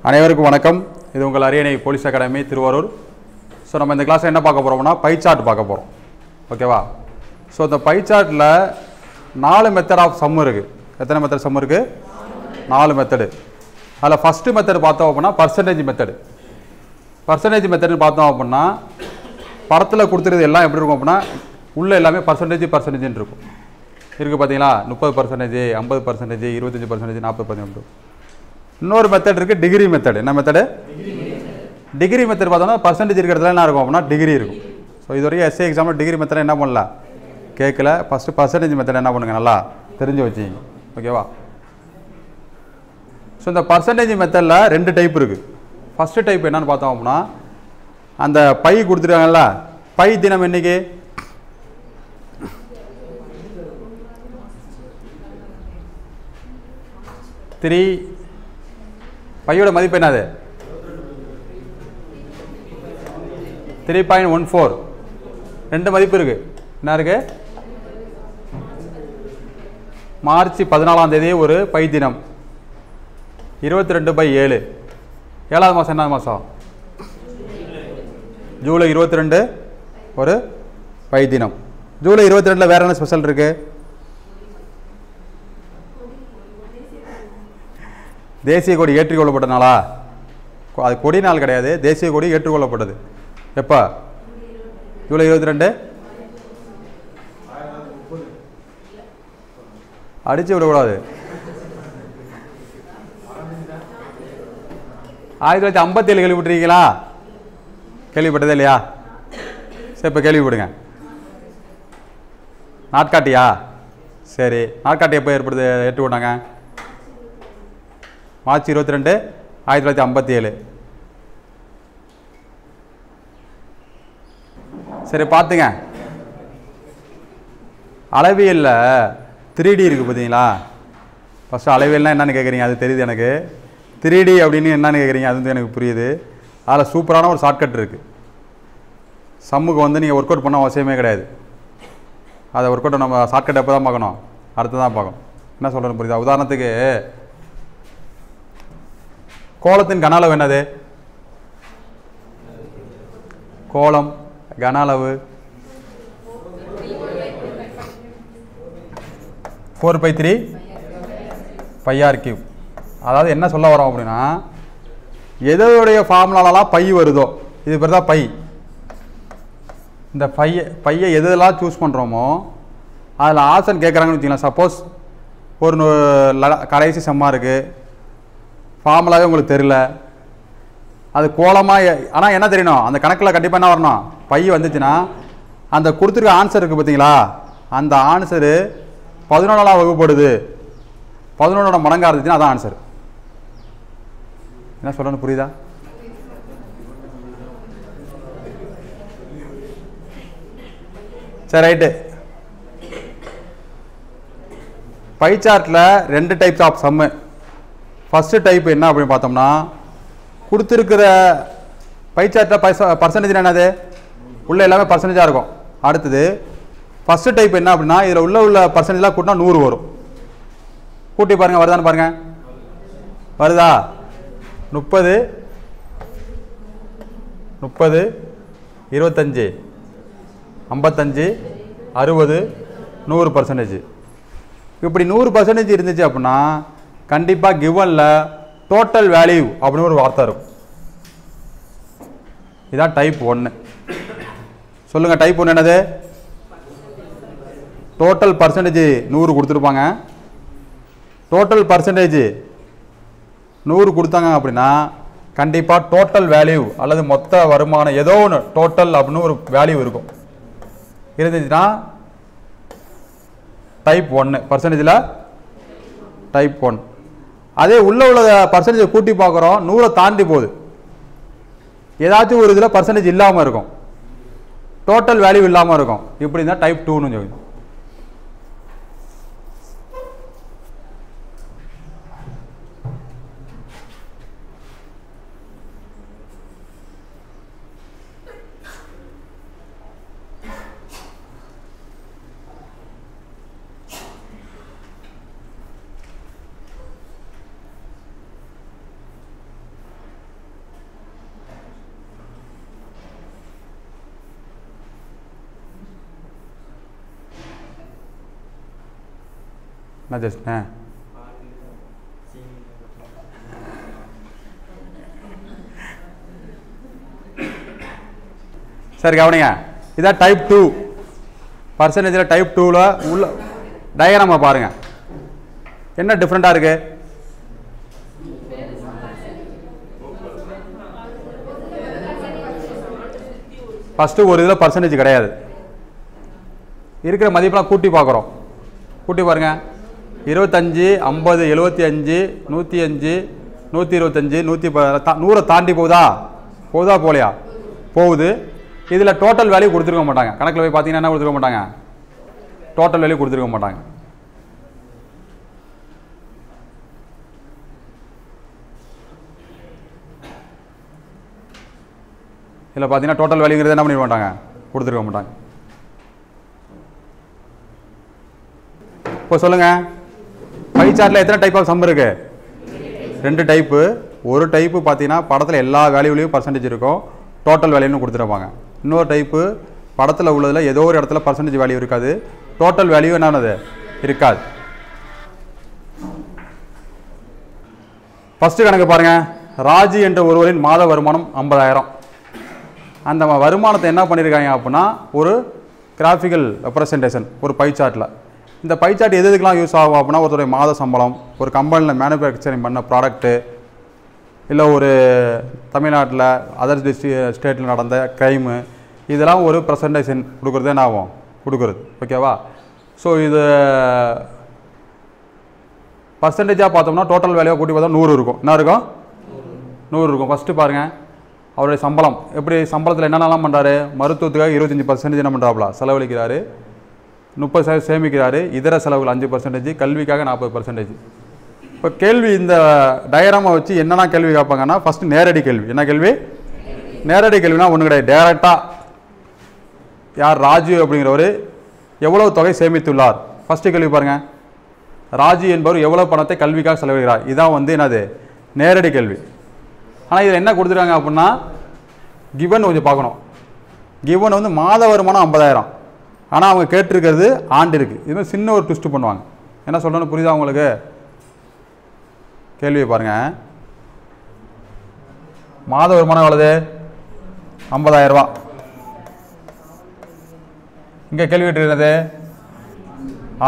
அனைவருக்கும் வணக்கம். இது உங்கள் அரியணை போலீஸ் அகாடமி திருவாரூர். ஸோ நம்ம இந்த கிளாஸில் என்ன பார்க்க போகிறோம்னா பை சார்ட் பார்க்க போகிறோம். ஓகேவா? ஸோ இந்த பை சார்ட்டில் 4 மெத்தட் ஆஃப் சம் இருக்குது. எத்தனை மெத்தட் சம் இருக்குது? 4 மெத்தடு. அதில் ஃபஸ்ட்டு மெத்தடு பார்த்தோம் அப்படின்னா பர்சன்டேஜ் மெத்தடு. பர்சன்டேஜ் மெத்தடுன்னு பார்த்தோம் அப்படின்னா படத்தில் கொடுத்துருது எல்லாம் எப்படி இருக்கும் அப்படின்னா உள்ளே எல்லாமே பர்சன்டேஜ்னு இருக்கும். இருக்குது பார்த்தீங்களா? 30%, 50%, 25%, 40%. இன்னொரு மெத்தட் இருக்குது டிகிரி மெத்தட். என்ன மெத்தடு? டிகிரி மெத்தட் பார்த்தோம்னா பர்சன்டேஜ் இருக்கிறதுல என்ன இருக்கும் அப்படின்னா டிகிரி இருக்கும். ஸோ இது வரைக்கும் எஸ்ஏ எக்ஸாமில் டிகிரி மெத்தட் என்ன பண்ணல கேட்கல. ஃபஸ்ட்டு பர்சன்டேஜ் மெத்தட் என்ன பண்ணுங்கள், நல்லா தெரிஞ்சு வச்சிங்க. ஓகேவா? ஸோ இந்த பர்சன்டேஜ் மெத்தடில் 2 டைப் இருக்குது. ஃபஸ்ட்டு டைப் என்னன்னு பார்த்தோம் அப்படின்னா அந்த பை கொடுத்துருக்காங்கல்ல, பை தினம் என்னைக்கு? பையோட மதிப்பு என்னது? 3.14. 2 மதிப்பு இருக்கு. என்ன இருக்கு? மார்ச் 14ஆம் தேதி ஒரு பை தினம். 22/7. 7வது மாதம் என்ன மாதம்? ஜூலை 22 ஒரு பை தினம். ஜூலை 22 வேற என்ன ஸ்பெஷல் இருக்கு? தேசிய கொடி ஏற்றுக்கொள்ளப்பட்ட நாளா? அது கொடி நாள் கிடையாது, தேசிய கொடி ஏற்றுக்கொள்ளப்பட்டது. எப்போ? ஜூலை 22. அடிச்சு விடக்கூடாது. 1957 கேள்விப்பட்டிருக்கீங்களா? கேள்விப்பட்டதே இல்லையா? சரி, இப்போ கேள்விப்படுங்க. நாட்காட்டியா? சரி, நாட்காட்டி எப்போ ஏற்றுக்கொண்டாங்க? மார்ச் 22, 1957. சரி, பார்த்துங்க. அளவியலில் 3D இருக்குது பார்த்தீங்களா? ஃபஸ்ட்டு அளவியல்னால் என்னென்னு கேட்குறீங்க, அது தெரியுது எனக்கு. 3D அப்படின்னு என்னென்னு கேட்குறீங்க, அது வந்து எனக்கு புரியுது. அதில் சூப்பரான ஒரு ஷார்ட்கட் இருக்குது. சம்முக்கு வந்து நீங்கள் ஒர்க் அவுட் பண்ண அவசியமே கிடையாது. அதை ஒர்க் அவுட் நம்ம ஷார்ட்கட் எப்போ தான் பார்க்கணும்? அடுத்து தான் பார்க்கணும். என்ன சொல்கிறேன்னு புரியுதா? உதாரணத்துக்கு கோலத்தின் கன அளவு என்னது? கோலம் கன அளவு 4/3 πr³. அதாவது என்ன சொல்ல வரோம் அப்படின்னா எதோடைய ஃபார்முலாலாம் பை வருதோ இது பேர் தான் பை. இந்த பையை எதெல்லாம் சூஸ் பண்ணுறோமோ அதில் ஆப்ஷன் கேட்குறாங்கன்னு வச்சுக்கலாம். சப்போஸ் ஒரு கடைசி செம்மாக இருக்குது, ஃபார்முலாவே உங்களுக்கு தெரியல, அது கோலமாக. ஆனால் என்ன தெரியணும், அந்த கணக்கில் கண்டிப்பாக என்ன வரணும், பை வந்துச்சுன்னா அந்த கொடுத்துருக்க ஆன்சர் இருக்குது பார்த்தீங்களா, அந்த ஆன்சரு 11ஆம் வகுப்படுது, 11ஓட மடங்காக இருந்துச்சுன்னா அதான் ஆன்சர். என்ன சொல்லணும் புரியுதா? சரி, ரைட்டு. பை சார்ட்டில் 2 types of sum. First type என்ன அப்படின்னு பார்த்தோம்னா கொடுத்துருக்கிற பை சார்ட்டில் பர்சன்டேஜ் என்னது? உள்ள எல்லாமே பர்சன்டேஜாக இருக்கும். அடுத்தது ஃபஸ்ட்டு டைப் என்ன அப்படின்னா இதில் உள்ள பர்சன்டேஜ்லாம் கூட்டினா 100 வரும். கூட்டி பாருங்கள், வருதான்னு பாருங்கள். வருதா? 30, 25, 55, 60, 100%. இப்படி 100% இருந்துச்சு அப்படின்னா கண்டிப்பாக கிவனில் டோட்டல் வேல்யூ அப்படின்னு ஒரு வார்த்தை இருக்கும். இதான் டைப் 1. சொல்லுங்கள், டைப் 1 என்னது? டோட்டல் பர்சன்டேஜ் 100 கொடுத்துருப்பாங்க. டோட்டல் பர்சன்டேஜ் 100 கொடுத்தாங்க அப்படின்னா கண்டிப்பாக டோட்டல் வேல்யூ அல்லது மொத்த வருமானம் ஏதோ ஒன்று டோட்டல் அப்படின்னு ஒரு வேல்யூ இருக்கும். இருந்துச்சுன்னா டைப் 1 பர்சன்டேஜில் டைப் 1. அதே உள்ள பர்சன்டேஜ் கூட்டி பார்க்குறோம், 100 தாண்டி போகுது, ஏதாச்சும் ஒரு இதில் பர்சன்டேஜ் இல்லாமல் இருக்கும், டோட்டல் வேல்யூ இல்லாமல் இருக்கும். இப்படி இருந்தால் டைப் 2ன்னு சொல்லி. என்ன ஜஸ்ட்ண்ணே சரி கவனிங்க. இதான் டைப் 2 பர்சன்டேஜில் டைப் 2ல் உள்ள டயக்ராமை பாருங்கள். என்ன டிஃப்ரெண்ட்டாக இருக்குது? ஃபஸ்ட்டு ஒரு இதில் பர்சன்டேஜ் கிடையாது. இருக்கிற மதிப்பெலாம் கூட்டி பார்க்குறோம். கூட்டி பாருங்கள். 25, 50, 75, 105, 125, 100 தாண்டி போகுதா போகலையா? போகுது. இதில் டோட்டல் வேல்யூ கொடுத்துருக்க மாட்டாங்க. கணக்கில் போய் பார்த்தீங்கன்னா என்ன கொடுத்துருக்க மாட்டாங்க? டோட்டல் வேல்யூ கொடுத்துருக்க மாட்டாங்க. இதில் பார்த்தீங்கன்னா டோட்டல் வேல்யூங்கிறது என்ன பண்ணிட மாட்டாங்க? கொடுத்துருக்க மாட்டாங்க. இப்போ சொல்லுங்கள், பை சார்ட்டில் எத்தனை டைப் ஆஃப் சம் இருக்குது? 2 டைப்பு. ஒரு டைப்பு பார்த்தீங்கன்னா படத்தில் எல்லா வேல்யூலையும் பர்சன்டேஜ் இருக்கும், டோட்டல் வேல்யூன்னு கொடுத்துருப்பாங்க. இன்னொரு டைப்பு படத்தில் உள்ளதில் ஏதோ ஒரு இடத்துல பர்சன்டேஜ் வேல்யூ இருக்காது, டோட்டல் வேல்யூ என்னது இருக்காது. ஃபஸ்ட்டு கணக்கு பாருங்கள். ராஜி என்ற ஒருவரின் மாத வருமானம் 50,000. அந்த வருமானத்தை என்ன பண்ணியிருக்காங்க அப்படின்னா ஒரு கிராஃபிக்கல் ரெப்ரசன்டேஷன், ஒரு பை சார்ட்டில். இந்த பை சார்ட் எதுக்கெலாம் யூஸ் ஆகும் அப்படின்னா ஒருத்தருடைய மாத சம்பளம், ஒரு கம்பெனியில் மேனுஃபேக்சரிங் பண்ண ப்ராடக்ட்டு, இல்லை ஒரு தமிழ்நாட்டில் அதர் ஸ்டேட்டில் நடந்த க்ரைமு, இதெல்லாம் ஒரு ப்ரெசன்டேஷன் கொடுக்குறது என்ன ஆகும்? கொடுக்குறது. ஓகேவா? ஸோ இது பர்சன்டேஜாக பார்த்தோம்னா டோட்டல் வேல்யூவாக கூட்டி பார்த்தா 100 இருக்கும். என்ன இருக்கும்? 100 இருக்கும். ஃபஸ்ட்டு பாருங்கள், அவருடைய சம்பளம் எப்படி? சம்பளத்தில் என்னென்னலாம் பண்ணுறாரு? மருத்துவத்துக்காக 25% என்ன பண்ணுறாப்புல செலவழிக்கிறாரு, 30% சேமிக்கிறாரு, இதர செலவுகள் 5%, கல்விக்காக 40%. இப்போ கேள்வி இந்த டயக்ராமை வச்சு என்னென்ன கேள்வி கேட்பாங்கன்னா ஃபஸ்ட்டு நேரடி கேள்வி. என்ன கேள்வி? நேரடி கேள்வினா ஒன்றும் கிடையாது. டேரெக்டாக யார் ராஜு அப்படிங்கிறவர் எவ்வளவு தொகை சேமித்துள்ளார்? ஃபஸ்ட்டு கேள்வி பாருங்கள். ராஜு என்பவர் எவ்வளோ பணத்தை கல்விக்காக செலவிடுகிறார்? இதான் என்னது நேரடி கேள்வி. ஆனால் இதில் என்ன கொடுத்துருக்காங்க அப்படின்னா கிவன் கொஞ்சம் பார்க்கணும். கிவன் மாத வருமானம் 50,000, ஆனால் அவங்க கேட்டிருக்கிறது ஆண்டு இருக்குது. இதுமாதிரி சின்ன ஒரு ட்விஸ்ட் பண்ணுவாங்க. என்ன சொல்கிறேன்னு புரியுதா உங்களுக்கு? கேள்வியை பாருங்கள். மாத வருமானம் எவ்வளவு? 50,000 ரூபா. இங்கே கேள்வி கேட்டுருக்கிறது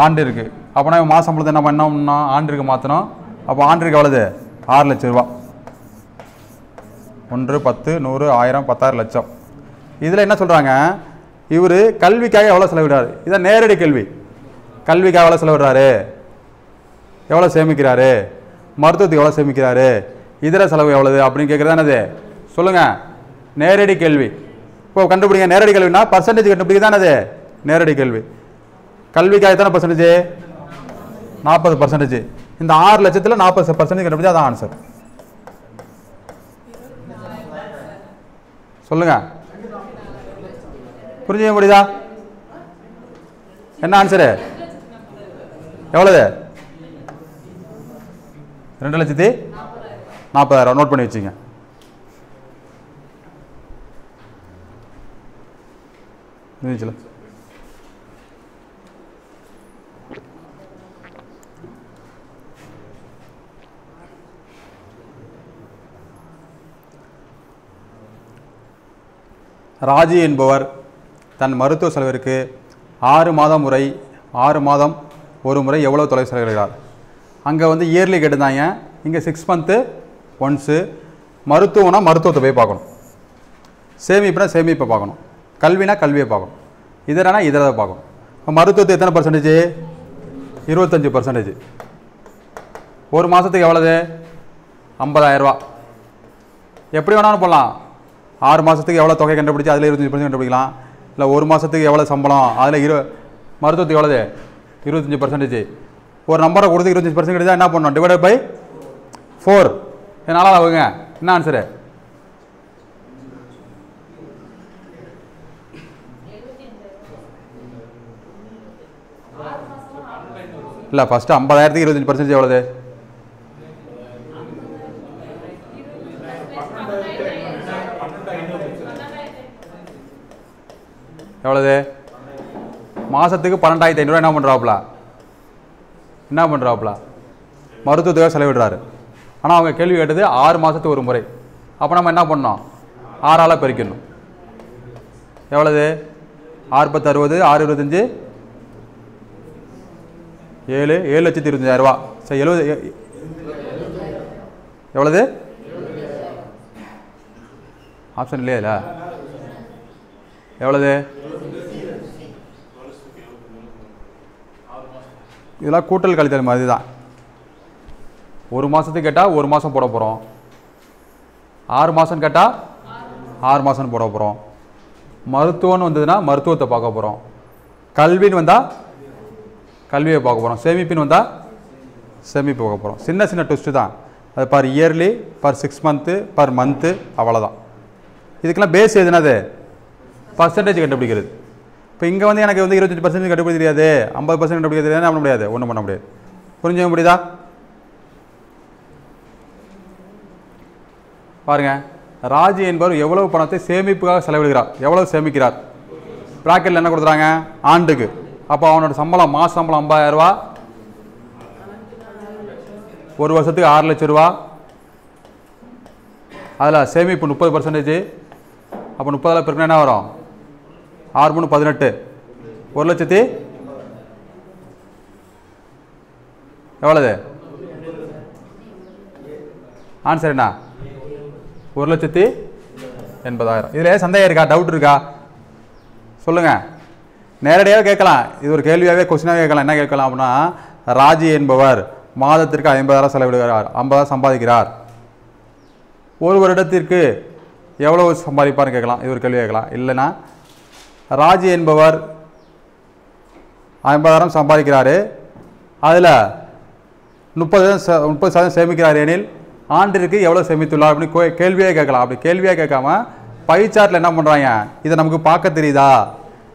ஆண்டு இருக்குது. அப்போனா மாத சம்பளத்தை என்ன பண்ணோம்னா ஆண்டுக்கு மாற்றணும். அப்போ ஆண்டுக்கு எவ்வளவு? 6 லட்சம் ரூபா. 1, 10, 100, 1000, 10,000 லட்சம். இதில் என்ன சொல்கிறாங்க? இவர் கல்விக்காக எவ்வளோ செலவிடுறாரு? இதான் நேரடி கேள்வி. கல்விக்காக எவ்வளோ செலவிடுறாரு, எவ்வளோ சேமிக்கிறாரு, மருத்துவத்துக்கு எவ்வளோ சேமிக்கிறாரு, இதர செலவு எவ்வளவு அப்படின்னு கேட்குறது என்னது? சொல்லுங்கள், நேரடி கேள்வி. இப்போ கண்டுபிடிங்க. நேரடி கேள்வினா பர்சன்டேஜ் கண்டுபிடிக்க தானே அது நேரடி கேள்வி. கல்விக்காக எத்தனை பர்சன்டேஜ்? 40%. இந்த 6 லட்சத்தில் 40% கண்டுபிடிச்சா அதான் ஆன்சர். சொல்லுங்க, புரிஞ்சுக்க முடியுதா? என்ன ஆன்சரு? எவ்வளவு? 2,40,000. நோட் பண்ணி வச்சுங்க. ராஜி என்பவர் தன் மருத்துவ செலவிற்கு 6 மாதம் ஒரு முறை எவ்வளோ தொலை செலவிடுகிறார்? அங்கே இயர்லி கேட்டுருந்தாங்க, இங்கே 6 மந்த்து ஒன்ஸு. மருத்துவம்னா மருத்துவத்தை போய் பார்க்கணும், சேமிப்புனா சேமிப்பை பார்க்கணும், கல்வினா கல்வியை பார்க்கணும், இதரனா இதரை பார்க்கணும். இப்போ மருத்துவத்தை எத்தனை பர்சன்டேஜ்? 25%. ஒரு மாதத்துக்கு எவ்வளவு? 50,000 ரூபா. எப்படி வேணாலும் போடலாம். 6 மாதத்துக்கு எவ்வளோ தொகை கண்டுபிடிச்சி அதில் 25% கண்டுபிடிக்கலாம். இல்லை ஒரு மாதத்துக்கு எவ்வளோ சம்பளம், அதில் மருத்துவத்துக்கு எவ்வளவு? 25%. ஒரு நம்பரை கொடுத்து 25% கிடைச்சா என்ன பண்ணணும்? Divided by 4. இதனால் ஆகுங்க. என்ன ஆன்சரு? இல்லை, ஃபஸ்ட்டு 50,000க்கு 25% எவ்வளவு? எவ்வளவு? மாதத்துக்கு 12,500 என்ன பண்ணுறாப்புல? என்ன பண்ணுறாப்புல மருத்துவத்துக்காக செலவிடுறாரு. ஆனால் அவங்க கேள்வி கேட்டது 6 மாதத்துக்கு ஒரு முறை. அப்போ நம்ம என்ன பண்ணோம் 6ஆல் பெருக்கணும். எவ்வளவு 6 × 10 = 60, 6 × 25 7,25,000 சரி 70 எவ்வளவு ஆப்ஷன் இல்லையா இல்லை எவ்வளவு இதெல்லாம் கூட்டல் கழித்தல் மாதிரி தான். ஒரு மாதத்துக்கு கேட்டால் ஒரு மாதம் போட போகிறோம், 6 மாதம் கேட்டால் 6 மாதம் போட போகிறோம். மருத்துவம்னு வந்ததுன்னா மருத்துவத்தை பார்க்க போகிறோம், கல்வின்னு வந்தால் கல்வியை பார்க்க போகிறோம், சேமிப்புன்னு வந்தால் சேமிப்பு பார்க்க போகிறோம். சின்ன சின்ன ட்விஸ்ட்டு தான் அது. Per yearly, per 6 month, per month, அவ்வளோதான். இதுக்கெல்லாம் பேஸ் எதுனாது பர்சன்டேஜ் கண்டுபிடிக்கிறது. இப்போ இங்கே வந்து எனக்கு வந்து 25% கண்டுபிடிக்க தெரியாது, 50% கண்டுபிடிக்க தெரியாது, பண்ண முடியாது, ஒன்றும் பண்ண முடியாது. புரிஞ்சுக்க முடியுதா? பாருங்கள், ராஜி என்பவர் எவ்வளவு பணத்தை சேமிப்புக்காக செலவிடுகிறார், எவ்வளவு சேமிக்கிறார். ப்ராக்கெட்டில் என்ன கொடுத்துறாங்க ஆண்டுக்கு. அப்போ அவனோட சம்பளம் மாத சம்பளம் 50,000 ரூபா, ஒரு வருஷத்துக்கு 6 லட்சம் ரூபா. அதில் சேமிப்பு 30%. அப்போ 30,000 பெருக்கினா என்ன வரும் 6 × 3 = 18, 1 லட்சத்தி எவ்வளவு ஆன்சர் என்ன 1,80,000. இதில் சந்தேகம் இருக்கா, டவுட் இருக்கா சொல்லுங்கள். நேரடியாக கேட்கலாம், இது ஒரு கேள்வியாகவே கொஸ்டினாகவே கேட்கலாம். என்ன கேட்கலாம் அப்படின்னா, ராஜி என்பவர் மாதத்திற்கு 50,000 செலவிடுகிறார், 50,000 சம்பாதிக்கிறார், ஒரு வருடத்திற்கு எவ்வளவு சம்பாதிப்பார்னு கேட்கலாம். இது ஒரு கேள்வி கேட்கலாம். இல்லைன்னா ராஜி என்பவர் 50,000 சம்பாதிக்கிறாரு, அதில் 30% சேமிக்கிறார் எனில் ஆண்டிற்கு எவ்வளோ சேமித்துள்ளார் அப்படின்னு கேள்வியே கேட்கலாம். அப்படி கேள்வியாக கேட்காம பை சார்ட்டில் என்ன பண்ணுறாங்க, இதை நமக்கு பார்க்க தெரியுதா,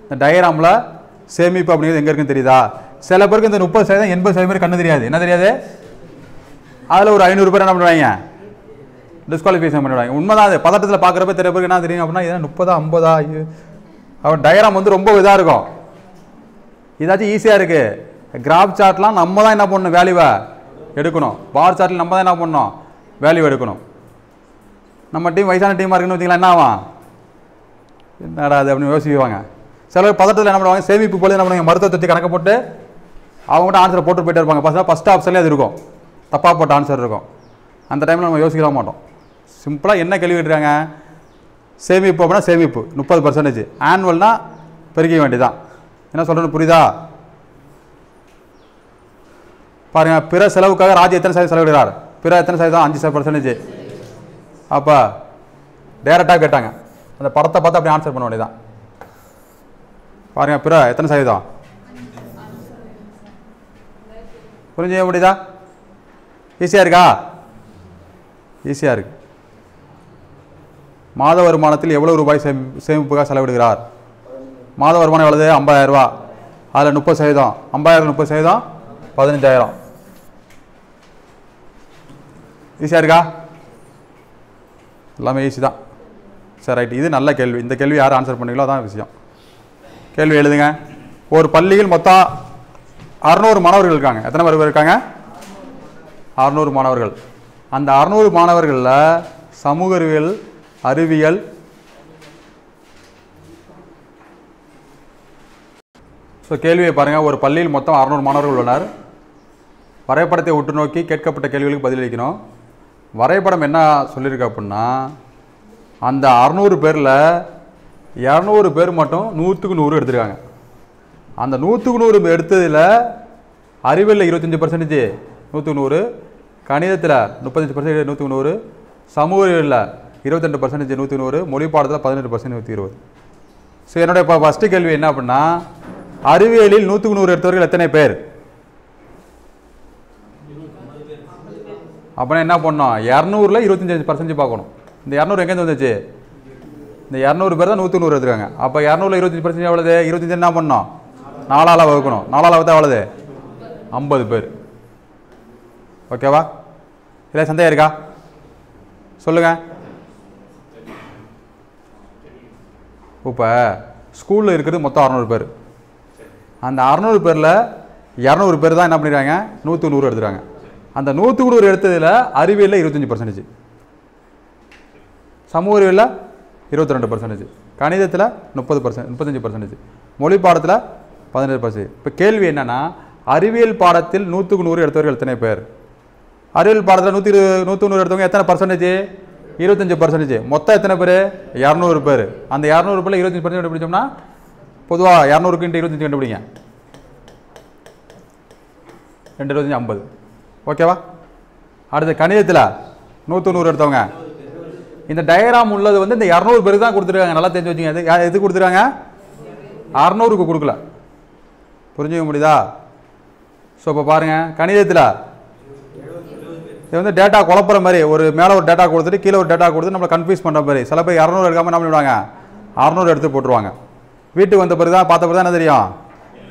இந்த டயக்ராமில் சேமிப்பு அப்படிங்கிறது எங்கே இருக்குன்னு தெரியுதா. சில பேருக்கு இந்த 30%, 80% கண்ணு தெரியாது. என்ன தெரியாது, அதில் ஒரு 500 பேர் என்ன பண்ணுவாங்க டிஸ்குவாலிஃபிகேஷன் பண்ணிவிடுவாங்க. உண்மைதான், அது பதட்டத்தில் பார்க்குறப்ப தெரிய பேருக்கு என்ன தெரியும் அப்படின்னா, இதான் 30, 50 அவன் டயக்ராம் வந்து ரொம்ப இதாக இருக்கும். இதாச்சும் ஈஸியாக இருக்குது. கிராஃப் சார்ட்லாம் நம்ம தான் என்ன பண்ணணும் வேல்யூவை எடுக்கணும். பார் சார்ட்டில் நம்ம தான் என்ன பண்ணணும் வேல்யூ எடுக்கணும். நம்ம டீம் வயசான டீமாக இருக்குன்னு வச்சிங்களா, என்ன ஆகும் என்னடா அது அப்படின்னு யோசிக்குவாங்க. சில பேர் பதட்டத்தில் என்ன பண்ணுவாங்க, சேமிப்பு போல என்ன பண்ணுவாங்க, மருத்துவத்தை கணக்கு போட்டு அவங்ககிட்ட ஆன்சரை போட்டு போயிட்டே இருப்பாங்க. ஃபஸ்ட் ஆப்ஷன்லேயே அது இருக்கும், தப்பாக போட்ட ஆன்சர் இருக்கும். அந்த டைமில் நம்ம யோசிக்க மாட்டோம். சிம்பிளாக என்ன கேள்வி கேட்டுருக்காங்க, சேமிப்பு அப்படின்னா சேமிப்பு 30%, ஆனுவல்னா பெருக்க வேண்டியதான். என்ன சொல்கிறேன்னு புரியுதா? பாருங்கள், பிற செலவுக்காக ராஜி எத்தனை சதவீதம் செலவிடுகிறார், பிற எத்தனை சதவீதம் 5%. அப்போ டேரெக்டாக கேட்டாங்க, அந்த படத்தை பார்த்து அப்படி ஆன்சர் பண்ண வேண்டியதான். பாருங்கள், பிற எத்தனை சதவீதம் புரிஞ்சுக்க முடியுதா? ஈஸியாக இருக்கா? ஈஸியாக இருக்கு. மாத வருமானத்தில் எவ்வளவு ரூபாய் சேமிப்புக்காக செலவிடுகிறார்? மாத வருமானம் எவ்வளவு 50,000 ரூபா, அதில் 30%, 50,000 30%, 15,000. ஈஸியாக இருக்கா? எல்லாமே ஈஸி தான். சரி ரைட், இது நல்ல கேள்வி. இந்த கேள்வி யார் ஆன்சர் பண்ணீங்களோ அதான் விஷயம். கேள்வி எழுதுங்க. ஒரு பள்ளியில் மொத்தம் 600 மாணவர்கள் இருக்காங்க. எத்தனை பேர் இருக்காங்க? 600 மாணவர்கள். அந்த 600 மாணவர்களில் சமூக அறிவியல், அறிவியல், ஸோ கேள்வியை பாருங்கள். ஒரு பள்ளியில் மொத்தம் 600 மாணவர்கள் உள்ளனர். வரைபடத்தை உற்று நோக்கி கேட்கப்பட்ட கேள்விகளுக்கு பதிலளிக்கணும். வரைபடம் என்ன சொல்லியிருக்கு அப்படின்னா, அந்த 600 பேரில் 200 பேர் மட்டும் 100க்கு 100 எடுத்துருக்காங்க. அந்த 100க்கு 100 எடுத்ததில் அறிவியலில் 25%, 100க்கு 100, கணிதத்தில் 35%, 100க்கு 100, சமூக அறிவியலில் 22%, 100க்கு 100, மொழி பாடத்தில் 18%, 120. ஸோ என்னுடைய இப்போ ஃபஸ்ட்டு கேள்வி என்ன அப்படின்னா, அறிவியலில் 100க்கு 100 எடுத்தவர்கள் எத்தனை பேர்? அப்படின்னா என்ன பண்ணோம், 200ல் 25% பார்க்கணும். இந்த 200 எங்கேருந்து வந்துச்சு? இந்த 200 பேர் தான் 100க்கு 100 எடுத்துருக்காங்க. அப்போ 200ல் 25% எவ்வளவு? 25 என்ன பண்ணோம், 4ஆல் வகுக்கணும். 4ஆல் வகுத்தா எவ்வளவு? 50 பேர். ஓகேவா? இல்லை சந்தேகம் இருக்கா சொல்லுங்க. இப்போ ஸ்கூலில் இருக்கிறது மொத்தம் 600 பேர். அந்த 600 பேரில் 200 பேர் தான் என்ன பண்ணிடுறாங்க 100 எடுத்துறாங்க. அந்த 100 எடுத்ததில் அறிவியலில் 25%, சமூக அறிவியலில் 22%, கணிதத்தில் 35%, மொழி பாடத்தில் 17%. இப்போ கேள்வி என்னன்னா, அறிவியல் பாடத்தில் 100 எடுத்தவர்கள் எத்தனை பேர்? அறிவியல் பாடத்தில் 100 எடுத்தவங்க எத்தனை பர்சன்டேஜ்? 25%. மொத்தம் எத்தனை பேர்? 200 பேர். அந்த 200 பேரில் 25% கண்டுபிடிச்சோம்னா பொதுவாக 200 × 25 கண்டுபிடிங்க, 2 50. ஓகேவா? அடுத்து கணிதத்தில் 100 எடுத்தவங்க, இந்த டயக்ராம் உள்ளது வந்து இந்த 200 பேருக்கு தான் கொடுத்துருக்காங்க. நல்லா தெரிஞ்சு வச்சுங்க. எது கொடுத்துருக்காங்க? 600க்கு கொடுக்கல. புரிஞ்சுக்க முடியுதா? ஸோ இப்போ பாருங்கள், கணிதத்தில் இது வந்து டேட்டா குழப்புற மாதிரி, ஒரு மேலே ஒரு டேட்டா கொடுத்துட்டு கீழே ஒரு டேட்டா கொடுத்து நம்மளை கன்ஃபியூஸ் பண்ணுற மாதிரி. சில பேர் 200 எடுக்காமல் என்ன பண்ணிவிடுவாங்க, 600 எடுத்து போட்டுருவாங்க. வீட்டுக்கு வந்த பிறகு தான் பார்த்த பிறகு தான் என்ன தெரியும்,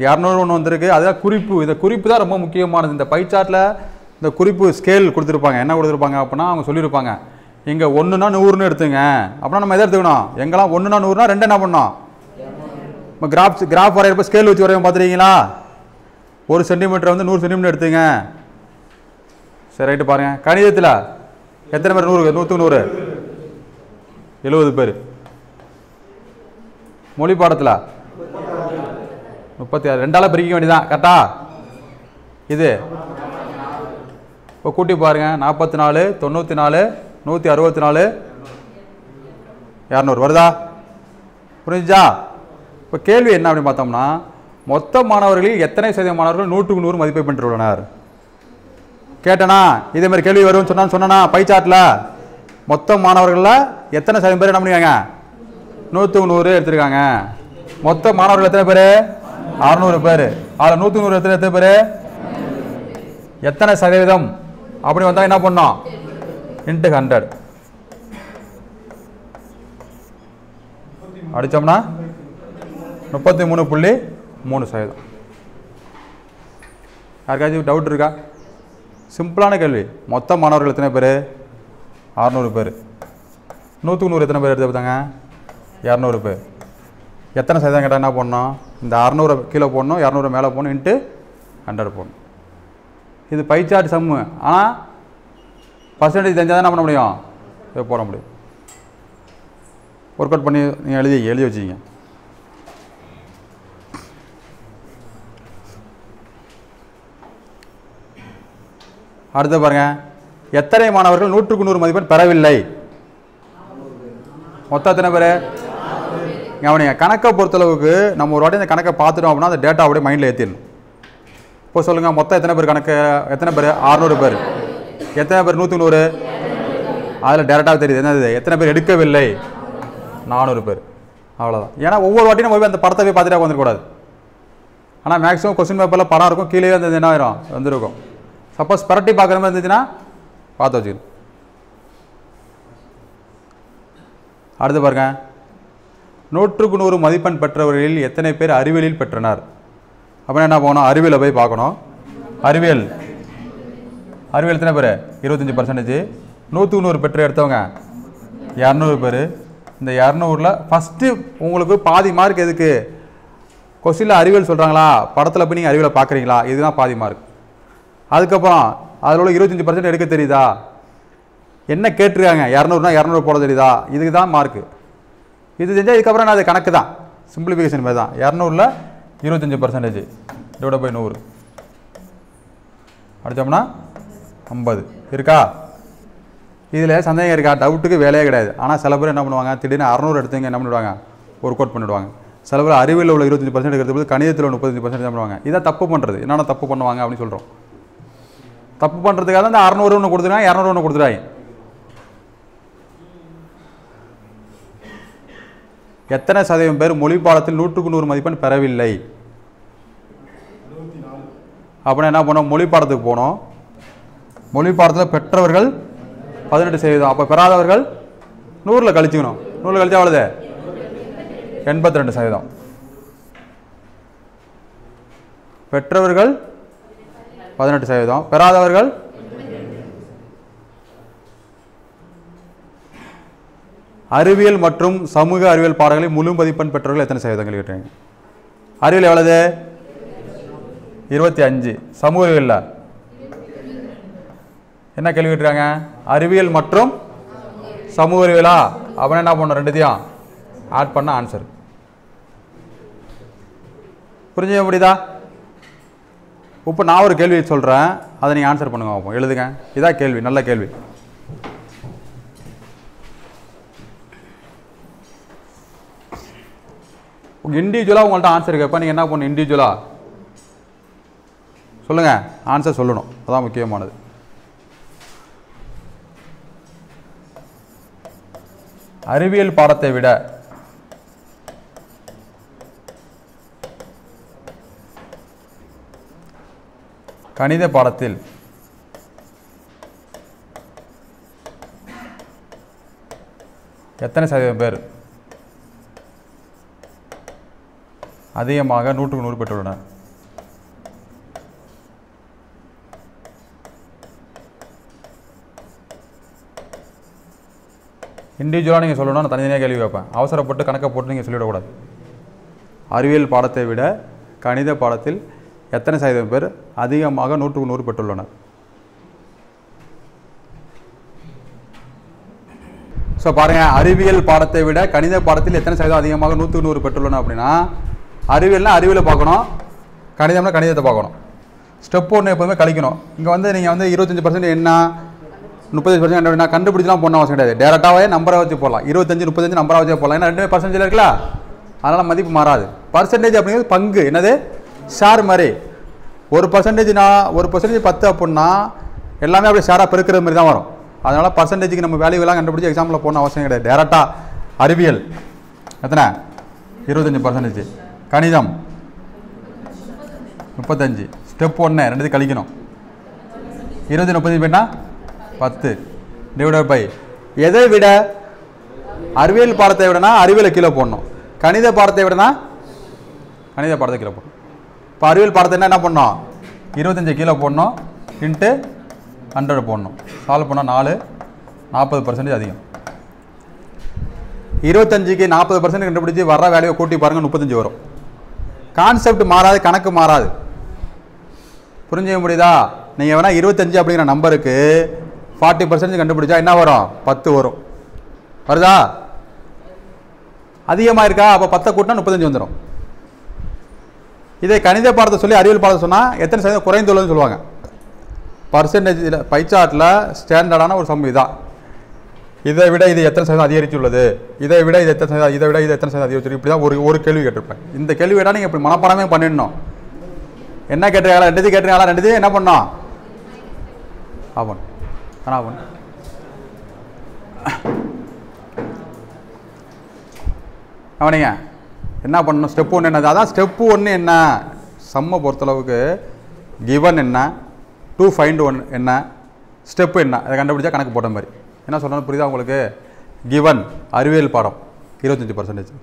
200 ஒன்று வந்திருக்கு. அதுதான் குறிப்பு. இந்த குறிப்பு தான் ரொம்ப முக்கியமானது. இந்த பை சார்ட்டில் இந்த குறிப்பு ஸ்கேல் கொடுத்துருப்பாங்க. என்ன கொடுத்துருப்பாங்க அப்படின்னா, அவங்க சொல்லியிருப்பாங்க, இங்கே 1னா 100ன்னு எடுத்துங்க. அப்படின்னா நம்ம எதை எடுத்துக்கணும்? எங்கெல்லாம் 1னா 100னா 2 என்ன பண்ணோம்? இப்போ கிராஃப் வரைகிறப்ப ஸ்கேல் வச்சு வரையும் பார்த்துருக்கீங்களா? 1 சென்டிமீட்டர் வந்து 100 சென்டிமீட்டர் எடுத்துங்க. சரி, ரைட்டு. பாருங்கள், கணிதத்தில் எத்தனை பேர் 100? 100 70 பேர். மொழி பாடத்தில் 36. 2ஆல் பிரிக்க வேண்டியதான். கரெக்டா? இது இப்போ கூட்டி பாருங்கள், 44, 94, 164, 200 வருதா? புரிஞ்சுச்சா? இப்போ கேள்வி என்ன அப்படின்னு பார்த்தோம்னா, மொத்த மாணவர்களில் எத்தனை சதவீத மாணவர்கள் 100க்கு 100 மதிப்பை பெற்றுள்ளனர் கேட்டனா? இதே மாதிரி கேள்வி வரும்னு சொன்னா பை சார்ட்டில் மொத்த மாணவர்களில் எத்தனை சதவீதம் பேர் என்ன பண்ணிருக்காங்க? 100க்கு 100 எடுத்திருக்காங்க. மொத்த மாணவர்கள் எத்தனை பேர்? 600 பேர். அதில் 100க்கு 100 எத்தனை பேர்? எத்தனை சதவீதம் அப்படி வந்தால் என்ன பண்ணோம்? × 100 அடித்தோம்னா 33.3%. யாருக்காச்சும் டவுட் இருக்கா? சிம்பிளான கேள்வி. மொத்த மாணவர்கள் எத்தனை பேர்? 600 பேர். 100க்கு 100 எத்தனை பேர் எடுத்து பார்த்தாங்க? 200 பேர். எத்தனை சதவீதம் கேட்டால் என்ன பண்ணணும்? இந்த 600 கீழே போடணும், 200 மேலே போடணும், × 100 போடணும். இது பை சார்ட் சம்மு. ஆனால் பர்சன்டேஜ் தெரிஞ்சால் தான் என்ன பண்ண முடியும்? இதை போட முடியும். ஒர்க் அவுட் பண்ணி நீங்கள் எழுதி வச்சுக்கிங்க. அடுத்து பாருங்கள், எத்தனை மாணவர்கள் 100க்கு 100 மதிப்பெண் பெறவில்லை? மொத்தம் எத்தனை பேர்? கவனிங்க, கணக்கை பொறுத்தளவுக்கு நம்ம ஒரு வாட்டி இந்த கணக்கை பார்த்துட்டோம் அப்படின்னா அந்த டேட்டா அப்படியே மைண்டில் ஏற்றிடணும். இப்போ சொல்லுங்கள், மொத்தம் எத்தனை பேர் கணக்கு? எத்தனை பேர்? 600 பேர். எத்தனை பேர் 100க்கு 100? அதில் டேரெக்டாக தெரியுது என்னது, எத்தனை பேர் எடுக்கவில்லை? 400 பேர். அவ்வளோதான். ஏன்னா ஒவ்வொரு வாட்டியும் நம்ம போய் அந்த படத்தை போய் பார்த்துட்டே வந்துடக்கூடாது. ஆனால் மேக்ஸிமம் கொஸ்டின் பேப்பரில் படம் இருக்கும், கீழே வந்து என்ன ஆயிரும் வந்துருக்கும். சப்போஸ் பரட்டி பார்க்குற மாதிரி இருந்துச்சுன்னா பார்த்து வச்சுக்கணும். அடுத்து பாருங்க, 100க்கு 100 மதிப்பெண் பெற்றவர்களில் எத்தனை பேர் அறிவியலில் பெற்றனர்? அப்படின்னா என்ன போகணும்? அறிவியலை போய் பார்க்கணும். அறிவியல் எத்தனை பேர்? 25%. 100க்கு 100 பெற்று எடுத்தவங்க 200 பேர். இந்த 200ல் ஃபஸ்ட்டு உங்களுக்கு பாதி மார்க் எதுக்கு? கொஸ்டினில் அறிவியல் சொல்கிறாங்களா, படத்தில் போய் நீங்கள் அறிவியலை பார்க்குறீங்களா, இதுதான் பாதி மார்க். அதுக்கப்புறம் அதில் உள்ள 25% எடுக்க தெரியுதா? என்ன கேட்டிருக்காங்க? 200னா 200 போட தெரியுதா? இதுக்கு தான் மார்க்கு. இது தெரிஞ்சால் இதுக்கப்புறம் நான் அது கணக்கு தான், சிம்பிளிஃபிகேஷன் மாதிரி தான். 200ல் 25% /100 அடித்தோம்னா 50 இருக்கா? இதில் சந்தேகம் இருக்கா? டவுட்டுக்கு வேலையே கிடையாது. ஆனால் சில பேர் என்ன பண்ணுவாங்க, திடீர்னு 600 எடுத்துங்க என்ன பண்ணிவிடுவாங்க, ஒர்க் அவுட் பண்ணிவிடுவாங்க. சில பேர் அறிவியலில் உள்ள 25% எடுக்கிறது கணிதத்தில் 35% என்ன பண்ணுவாங்க. இதை தப்பு பண்ணுறது. என்னென்ன தப்பு பண்ணுவாங்க அப்படின்னு சொல்கிறோம். தப்பு பண்ணுறதுக்காக தான் இந்த 600 ஒன்று கொடுத்துருக்காங்க, 200 ஒன்று கொடுத்துருவாங்க. எத்தனை சதவீதம் பேர் மொழி பாடத்தில் 100க்கு 100 மதிப்பெண் பெறவில்லை? அப்படின்னா என்ன பண்ணோம்? மொழி பாடத்துக்கு போனோம். மொழி பாடத்தில் பெற்றவர்கள் 18%. அப்போ பெறாதவர்கள் 100ல் கழிச்சுக்கணும். 100ல் கழிச்சா அவ்வளோது 82%. பெற்றவர்கள் 18%, பெறாதவர்கள் அறிவியல் மற்றும் சமூக அறிவியல் பாடங்களில் முழு மதிப்பெண் பெற்றவர்கள் எத்தனை சதவீதங்கள் கேட்டாங்க? அறிவியல் எவ்வளவு? 25. சமூக அறிவியல் என்ன கேள்வி கேட்டிருக்காங்க? அறிவியல் மற்றும் சமூக அறிவியலா? அவன் என்ன பண்ணணும்? ரெண்டுத்தையும் ஆட் பண்ண ஆன்சர். புரிஞ்சுக்க முடியுதா? இப்போ நான் ஒரு கேள்வி சொல்கிறேன், அதை நீங்கள் ஆன்சர் பண்ணுங்க பார்ப்போம். எழுதுங்க. இதான் கேள்வி, நல்ல கேள்வி. இண்டிவிஜுவலாக உங்கள்கிட்ட ஆன்சர் கேட்பேன், நீங்கள் என்ன பண்ணணும்? இண்டிவிஜுவலாக சொல்லுங்கள், ஆன்சர் சொல்லணும். அதான் முக்கியமானது. அறிவியல் பாடத்தை விட கணித பாடத்தில் எத்தனை சதவீதம் பேர் அதிகமாக 100க்கு 100 பெற்றுள்ளனர்? இண்டிவிஜுவலாக நீங்கள் சொல்லணும்னா நான் தனித்தனியாக கேள்வி வைப்பேன். அவசரப்பட்டு கணக்கை போட்டு நீங்கள் சொல்லிவிடக்கூடாது. அறிவியல் பாடத்தை விட கணித பாடத்தில் எத்தனை சதவீதம் பேர் அதிகமாக 100க்கு 100 பெற்றுள்ளனர்? ஸோ பாருங்கள், அறிவியல் பாடத்தை விட கணித பாடத்தில் எத்தனை சதவீதம் அதிகமாக 100க்கு 100 பெற்றுள்ளனர் அப்படின்னா, அறிவியல்னா அறிவியலை பார்க்கணும், கணிதம்னா கணிதத்தை பார்க்கணும். ஸ்டெப் 1 எப்போதுமே கழிக்கணும். இங்கே வந்து நீங்கள் வந்து 25% என்ன 30% என்ன கண்டுபிடிச்சலாம் போடணும் அவசியம் கிடையாது. டேரெக்டாகவே நம்பரை வச்சு போடலாம். 25 35 நம்பரை வச்சே போடலாம். ஏன்னா 2 பர்சன்டேஜ் இருக்குல்ல, அதனால் மதிப்பு மாறாது. பர்சன்டேஜ் அப்படிங்கிறது பங்கு, என்னது ஷேர் மாதிரி. 1%னா 1% 10 அப்படின்னா எல்லாமே அப்படியே ஷேராக பெருக்கிற மாதிரி தான் வரும். அதனால் பர்சன்டேஜுக்கு நம்ம வேல்யூவெல்லாம் கண்டுபிடிச்சி எக்ஸாம்பிள் போடணும் அவசியம் கிடையாது. டேரெக்டாக அறிவியல் எத்தனை? 25%. கணிதம் 35. ஸ்டெப் 1 2 கழிக்கணும். 20 30 போயிட்டா 10 டிவைடட் பை எதை விட? அறிவியல் பாடத்தை விடனா அறிவியலை கீழே போடணும், கணித பாடத்தை விடனா கணித பாடத்தை கீழே போடணும். இப்போ அறிவியல் பாடத்தை என்ன பண்ணணும்? 25 கீழே போடணும், இன்ட்டு 100 போடணும். சால்வ் பண்ணால் 40% அதிகம். 25க்கு 40% கண்டுபிடிச்சி வர்ற வேலையை கூட்டி பாருங்கள், 35 வரும். கான்செப்ட் மாறாது, கணக்கு மாறாது. புரிஞ்சுக்க முடியுதா? நீங்கள் வேணால் 25 அப்படிங்கிற நம்பருக்கு 40% கண்டுபிடிச்சா என்ன வரும்? 10 வரும். வருதா? அதிகமாக இருக்கா? அப்போ 10 கூட்டினா 35 வந்துடும். இதை கணித பாடத்தை சொல்லி அறிவியல் பாடத்தை சொன்னால் எத்தனை சதவீதம் குறைந்துள்ளதுன்னு சொல்லுவாங்க. பர்சன்டேஜில் பைச்சார்ட்டில் ஸ்டாண்டர்டான ஒரு சம் இதான். இதை விட இது எத்தனை சதவீதம் அதிகரிச்சுள்ளது, இதை விட இது எத்தனை சதவீதம், இதை விட இது எத்தனை சதவீதம் அதிகரிச்சு, இப்படி தான் ஒரு கேள்வி கேட்டிருப்பேன். இந்த கேள்வி கேட்டால் நீங்கள் இப்படி மனப்பாடமே பண்ணிடணும். என்ன கேட்டிருக்காங்களா? 2 கேட்டிருக்காங்களா? 2 என்ன பண்ணோம்? ஆவன் ஆனால் ஆவன் அவனிங்க என்ன பண்ணணும்? ஸ்டெப் 1 என்னது? அதான் ஸ்டெப் 1 என்ன? சம்மை பொறுத்தளவுக்கு கிவன் என்ன, டு ஃபைண்ட் ஒன் என்ன, ஸ்டெப் என்ன, அதை கண்டுபிடிச்சா கணக்கு போட்ட மாதிரி. என்ன சொல்லணும் புரியுதா உங்களுக்கு? கிவன் அறிவியல் பாடம் 25%,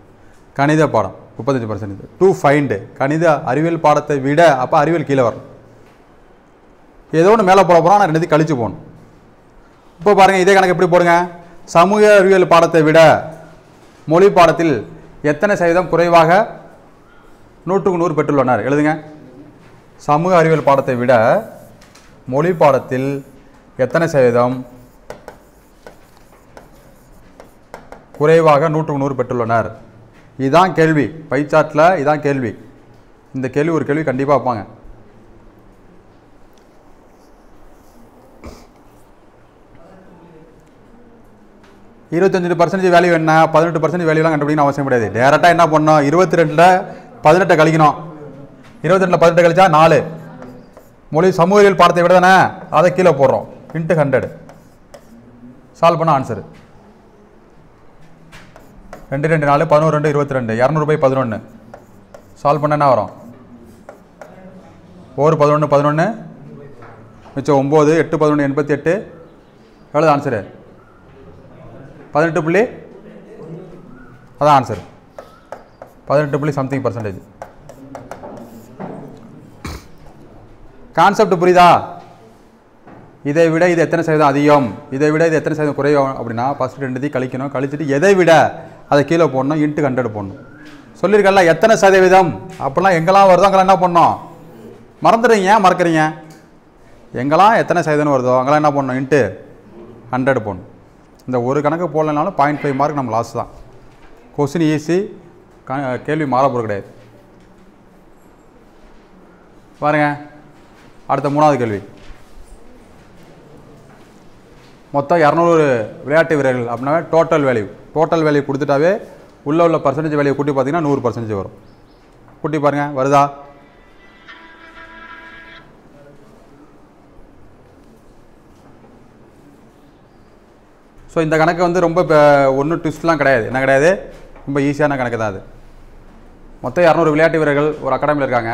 கணித பாடம் 35%. டு ஃபைண்டு கணித அறிவியல் பாடத்தை விட, அப்போ அறிவியல் கீழே வரணும். ஏதோ ஒன்று மேலே போட போகிறோம், ஆனால் 2 கழிச்சு போகணும். இப்போ பாருங்கள், இதே கணக்கு எப்படி போடுங்க? சமூக அறிவியல் பாடத்தை விட மொழி பாடத்தில் எத்தனை சதவீதம் குறைவாக 100க்கு 100 பெற்றுள்ளனர்? எழுதுங்க. சமூக அறிவியல் பாடத்தை விட மொழி பாடத்தில் எத்தனை சதவீதம் குறைவாக 100க்கு 100 பெற்றுள்ளனர்? இதுதான் கேள்வி. பைச்சார்ட்டில் இதான் கேள்வி. இந்த கேள்வி ஒரு கேள்வி கண்டிப்பாக வைப்பாங்க. %25 வேல்யூ என்ன, 18% வேல்யூலாம் கண்டுபிடிக்கணும் அவசியம் கிடையாது. டேரெக்டாக என்ன பண்ணணும்? 22ல் 18 கழிக்கணும். 22ல் 18 கழிச்சா 4. மொழி சமூக அறிவியல் பாடத்தை விட தானே, அதை கீழே போடுறோம், இன்ட்டு 100. சால்வ் பண்ண ஆன்சரு 2 2 4 11 2 22 200/11. சால்வ் பண்ண என்ன வரும்? 1 11 11 மிச்சம் 9 8 11 88. எவ்வளோ ஆன்சரு? 18 அதான் ஆன்சர். 18.something%. கான்செப்ட் புரியுதா? இதை விட இது எத்தனை சதவீதம் அதிகம், இதை விட இது எத்தனை சதவீதம் குறையும் அப்படின்னா ஃபஸ்ட்டு 2 கழிக்கணும். கழிச்சிட்டு எதை விட அதை கீழே போடணும், இன்ட்டு 100 போடணும். சொல்லியிருக்கல எத்தனை சதவீதம் அப்படிலாம் எங்கெல்லாம் வருதோ அங்கெல்லாம் என்ன பண்ணணும்? மறந்துடுறீங்க, மறக்கிறீங்க. எங்கெல்லாம் எத்தனை சதவீதம் வருதோ அங்கெல்லாம் என்ன பண்ணணும், இன்ட்டு 100 போடணும். இந்த ஒரு கணக்கு போடலைனாலும் 0.5 மார்க் நம்ம லாஸ் தான். கொஸ்டின் ஈஸி, கேள்வி மாறப்போகிறது கிடையாது. பாருங்க, அடுத்த 3வது கேள்வி. மொத்தம் 200 விளையாட்டு வீரர்கள் அப்படின்னா டோட்டல் வேல்யூ கொடுத்துட்டாவே உள்ள பர்சன்டேஜ் வேல்யூ கூட்டி பார்த்தீங்கன்னா 100% வரும். கூட்டி பாருங்க, வருதா? ஸோ இந்த கணக்கு வந்து ரொம்ப ஒன்றும் ட்விஸ்ட்லாம் கிடையாது. என்ன கிடையாது, ரொம்ப ஈஸியான கணக்கு தான் அது. மொத்தம் 200 விளையாட்டு வீரர்கள் ஒரு அகாடமியில் இருக்காங்க.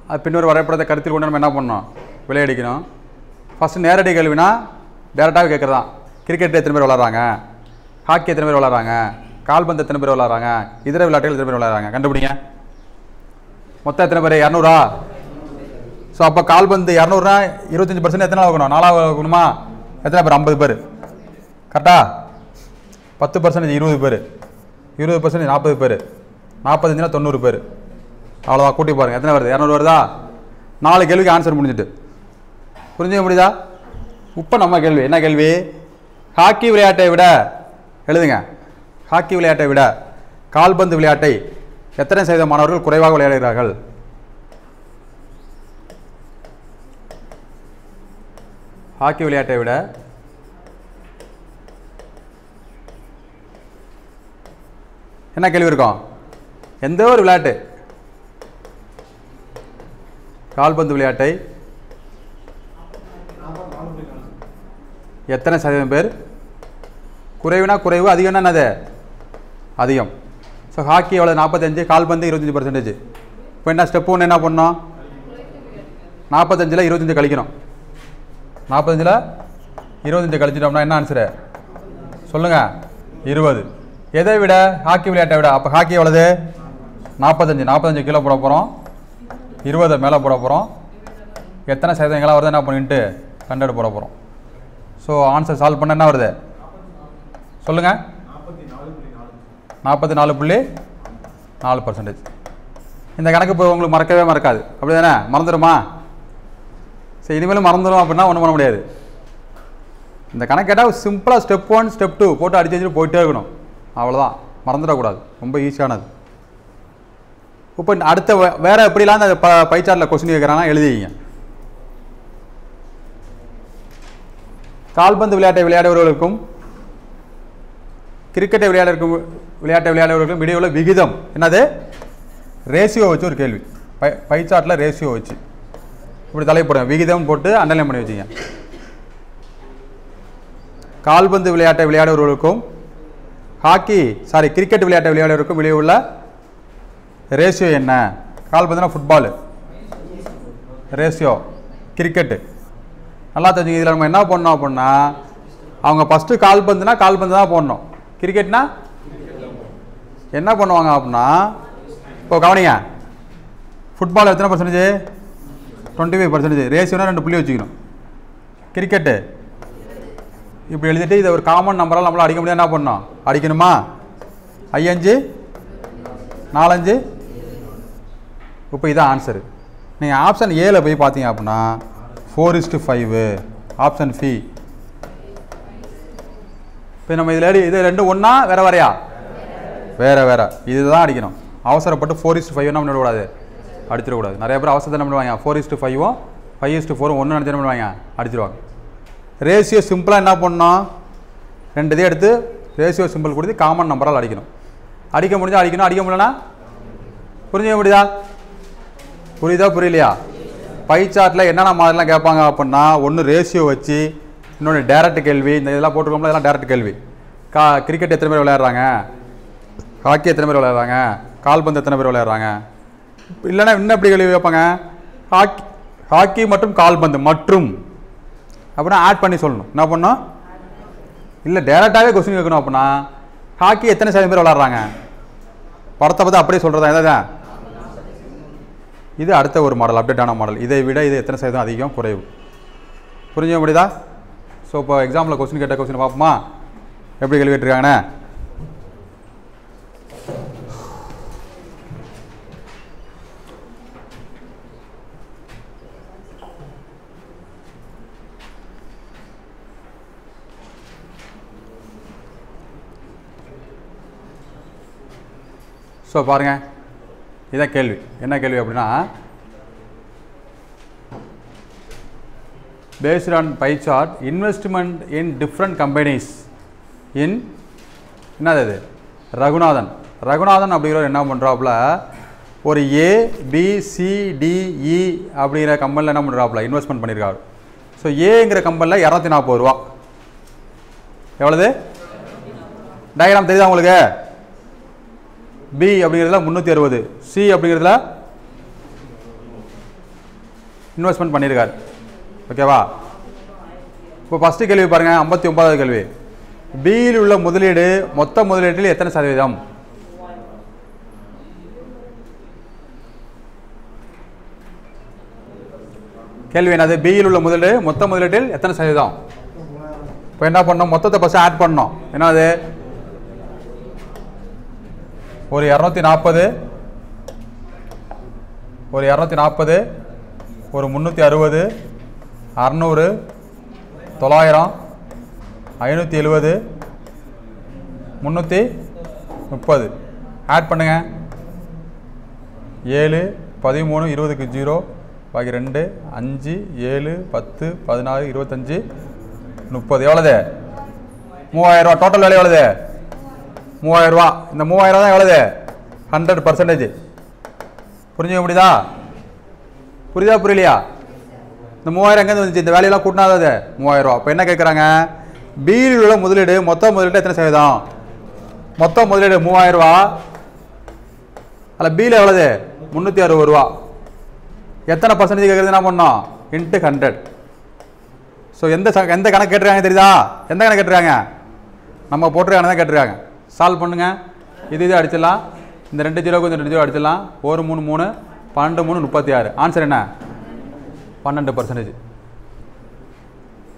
அது பின்னொரு வரைபடத்தை கருத்தில் கொண்டு நம்ம என்ன பண்ணணும், விளையாடிக்கணும். ஃபஸ்ட்டு நேரடி கேள்வினா டேரெக்டாகவே கேட்குறதான். கிரிக்கெட் எத்தனை பேர் விளாட்றாங்க, ஹாக்கி எத்தனை பேர் விளாட்றாங்க, கால்பந்து எத்தனை பேர் விளாட்றாங்க, இதர விளையாட்டுகள் எத்தனை பேர் விளாட்றாங்க கண்டுபிடிங்க. மொத்தம் எத்தனை பேர், 200ஆ? ஸோ அப்போ கால்பந்து 200னா 25% எத்தனை ஆகணும், 4 ஆகணுமா? எத்தனை பேர், 50 பேர். கரெக்டா? 10% 20 பேர், 20% 40 பேர், 45னா 90 பேர். அவ்வளோதான். கூட்டி பாருங்கள் எத்தனை வருது, 200 வருதா? 4 கேள்விக்கு ஆன்சர் முடிஞ்சிட்டு. புரிஞ்சுக்க முடியுதா? இப்போ நம்ம கேள்வி என்ன கேள்வி, ஹாக்கி விளையாட்டை விட எழுதுங்க. ஹாக்கி விளையாட்டை விட கால்பந்து விளையாட்டை எத்தனை சதவீத மாணவர்கள் குறைவாக விளையாடுகிறார்கள்? ஹாக்கி விளையாட்டை விட என்ன கேள்வி இருக்கும், எந்த ஒரு விளையாட்டு கால்பந்து விளையாட்டை எத்தனை சதவீதம் பேர், குறைவுனா குறைவு, அதிகம்னா என்னது, அதிகம். ஸோ ஹாக்கி எவ்வளோ, 45, கால்பந்து 25%. இப்போ என்ன ஸ்டெப் 1 என்ன பண்ணோம், 45ல் 25 கழிக்கணும். 45ல் 25 கழிச்சிட்டோம்னா என்ன ஆன்சரு சொல்லுங்கள், 20. எதை விட, ஹாக்கி விளையாட்டை விட. அப்போ ஹாக்கி எவ்வளவு, 45 கீழே போட போகிறோம், 20 மேலே போட போகிறோம். எத்தனை சதவீதங்களாக வருது என்ன பண்ணிட்டு 100 போட போகிறோம். ஸோ ஆன்சர் சால்வ் பண்ண என்ன வருது சொல்லுங்கள், 44.4%. இந்த கணக்கு இப்போ உங்களுக்கு மறக்கவே மறக்காது, அப்படி தானே? மறந்துடுமா? சரி, இனிமேலும் மறந்துடும் அப்படின்னா ஒன்றும் பண்ண முடியாது. இந்த கணக்கு கேட்டால் சிம்பிளாக ஸ்டெப் 1 ஸ்டெப் 2 போட்டு அடிச்சு வச்சுட்டு போயிட்டே இருக்கணும். அவ்வளோதான், மறந்துடக்கூடாது. ரொம்ப ஈஸியானது. இப்போ அடுத்த வேறு எப்படிலாம் அந்த பைச்சார்ட்டில் கொஸ்டின் கேட்குறாங்கன்னா எழுதிங்க. கால்பந்து விளையாட்டை விளையாடுபவர்களுக்கும் கிரிக்கெட்டை விளையாடுபவர்களுக்கும் இடையே உள்ள விகிதம் என்னது, ரேஷியோ வச்சு ஒரு கேள்வி. பைச்சார்ட்டில் ரேஷியோ வச்சு இப்படி தலைப்படுங்க, விகிதம் போட்டு அண்டர்லைன் பண்ணி வச்சுங்க. கால்பந்து விளையாட்டை விளையாடுபவர்களுக்கும் கிரிக்கெட் விளையாட்டை விளையாடுவதற்கும் இடையே உள்ள ரேஷியோ என்ன? கால்பந்துனா ஃபுட்பாலு, ரேஷியோ கிரிக்கெட்டு. நல்லா தெரிஞ்சுங்க. இதில் நம்ம என்ன பண்ணோம் அப்படின்னா, அவங்க ஃபஸ்ட்டு கால்பந்து தான் போடணும், கிரிக்கெட்னா என்ன பண்ணுவாங்க அப்படின்னா, இப்போ கவனிங்க, ஃபுட்பால் எத்தனை பர்சன்டேஜ், 25%. ரேஷியோனா 2 புள்ளி வச்சுக்கணும். கிரிக்கெட்டு இப்படி எழுதிட்டு இதை ஒரு காமன் நம்பரால் நம்மளால் அடிக்க முடியாது. என்ன பண்ணோம், அடிக்கணுமா? 5 4 இப்போ இதான் ஆன்சரு. நீங்கள் ஆப்ஷன் ஏல போய் பார்த்தீங்க அப்படின்னா 4:5 ஆப்ஷன் சி. இப்போ நம்ம இதில் இது ரெண்டும் ஒன்றா வேறு வேறையா, வேறு இதுதான் அடிக்கணும். அவசரப்பட்டு 4:5 என்ன பண்ணிடக்கூடாது, அடிச்சிடக்கூடாது. நிறைய பேர் அவசரத்தை என்ன பண்ணுவாங்க, 4:5 5:4 ஒன்று நினச்சி என்ன பண்ணுவாங்க, அடிச்சிடுவாங்க. ரேஷியோ சிம்பிளாக என்ன பண்ணணும், 2 இதை எடுத்து ரேஷியோ சிம்பிள் கொடுத்து காமன் நம்பரால் அடிக்கணும். அடிக்க முடிஞ்சால் அடிக்கணும், அடிக்க முடியலன்னா புரிஞ்சுக்க முடியுதா? புரியுதா புரியலையா? பை சார்ட்டில் என்னென்ன மாதிரிலாம் கேட்பாங்க அப்படின்னா, ஒன்று ரேஷியோ வச்சு, இன்னொன்று டேரக்ட் கேள்வி. இந்த இதெல்லாம் போட்டுருக்கோம்ல, இதெல்லாம் டேரக்ட் கேள்வி. கிரிக்கெட் எத்தனை பேர் விளையாடுறாங்க, ஹாக்கி எத்தனை பேர் விளையாடுறாங்க, கால்பந்து எத்தனை பேர் விளையாடுறாங்க. இல்லைன்னா இன்னும் எப்படி கேள்வி வைப்பாங்க, ஹாக்கி மற்றும் கால்பந்து மற்றும் அப்படின்னா ஆட் பண்ணி சொல்லணும். என்ன பண்ணணும், இல்லை டேரெக்டாகவே கொஸ்டின் கேட்கணும். அப்படின்னா ஹாக்கி எத்தனை சதவீதம் பேர் விளாட்றாங்க, படத்தை பார்த்து அப்படியே சொல்கிறதா எதாவது. இது அடுத்த ஒரு மாடல், அப்டேட்டான மாடல். இதை விட இது எத்தனை சதவீதம் அதிகம் குறைவு. புரிஞ்சுக்க முடியுதா? ஸோ இப்போ எக்ஸாமில் கொஸ்டின் கேட்ட கொஸ்டின் பார்ப்போமா, எப்படி கேள்வி கேட்டிருக்காங்கண்ணே. ஸோ பாருங்கள், இதான் கேள்வி. என்ன கேள்வி அப்படின்னா, based on pie chart, investment in different companies in என்னது இது ரகுநாதன் அப்படிங்கிறவர் என்ன பண்ணுறாப்புல, ஒரு ABCDE அப்படிங்கிற கம்பெனியில் என்ன பண்ணுறாப்புல இன்வெஸ்ட்மெண்ட் பண்ணியிருக்காரு. ஸோ ஏங்கிற கம்பெனியில் 240 ரூபா. எவ்வளவு டயக்ராம் தெரியுதா உங்களுக்கு? பி அப்படிங்கிறதுல 360, சி அப்படிங்கிறதுல இன்வெஸ்ட்மெண்ட் பண்ணியிருக்காரு. ஓகேவா? இப்போ ஃபஸ்ட்டு கேள்வி பாருங்கள், 59வது கேள்வி. பியில் உள்ள முதலீடு மொத்த முதலீட்டில் எத்தனை சதவீதம்? கேள்வி என்னது? பியில் உள்ள முதலீடு மொத்த முதலீட்டில் எத்தனை சதவீதம்? இப்போ என்ன பண்ணோம், மொத்தத்தை ஃபஸ்ட்டு ஆட் பண்ணோம். என்னது, ஒரு 240, ஒரு 360, 600, 900, 570, 330 ஆட் பண்ணுங்க. 7, 13, 20க்கு 0, பாக்கி 2, 5, 7, 10, 16, 25, 30. எவ்வளவு? 3000 ரூபா. டோட்டல் வேலை எவ்வளவு? 3000 ரூபா. இந்த 3000 தான் எவ்வளவு? 100%. புரிஞ்சுக்க முடியுதா? புரியலையா? இந்த 3000 எங்கேருந்து வந்துச்சு? இந்த வேலையெல்லாம் கூட்டினாதது 3000 ரூபா. இப்போ என்ன கேட்குறாங்க, பியில் உள்ள முதலீடு மொத்த முதலீடு எத்தனை சதவீதம்? மொத்த முதலீடு 3000 ரூபா. அதில் பியில் எவ்வளவு? 360 ரூபா. எத்தனை பர்சன்டேஜ் கேட்குறது? என்ன பண்ணோம்? இன்ட்டு 100. ஸோ எந்த கணக்கு கேட்டுருக்காங்க தெரியுதா? எந்த கணக்கு கேட்டுருக்காங்க? நம்ம போட்டுருக்காங்க தான் கேட்டுருக்காங்க. சால்வ் பண்ணுங்க. இது அடிச்சிடலாம். இந்த 2 0க்கு இந்த 2 0 அடிச்சிடலாம். 1 3 3 12 3 36. ஆன்சர் என்ன? 12%.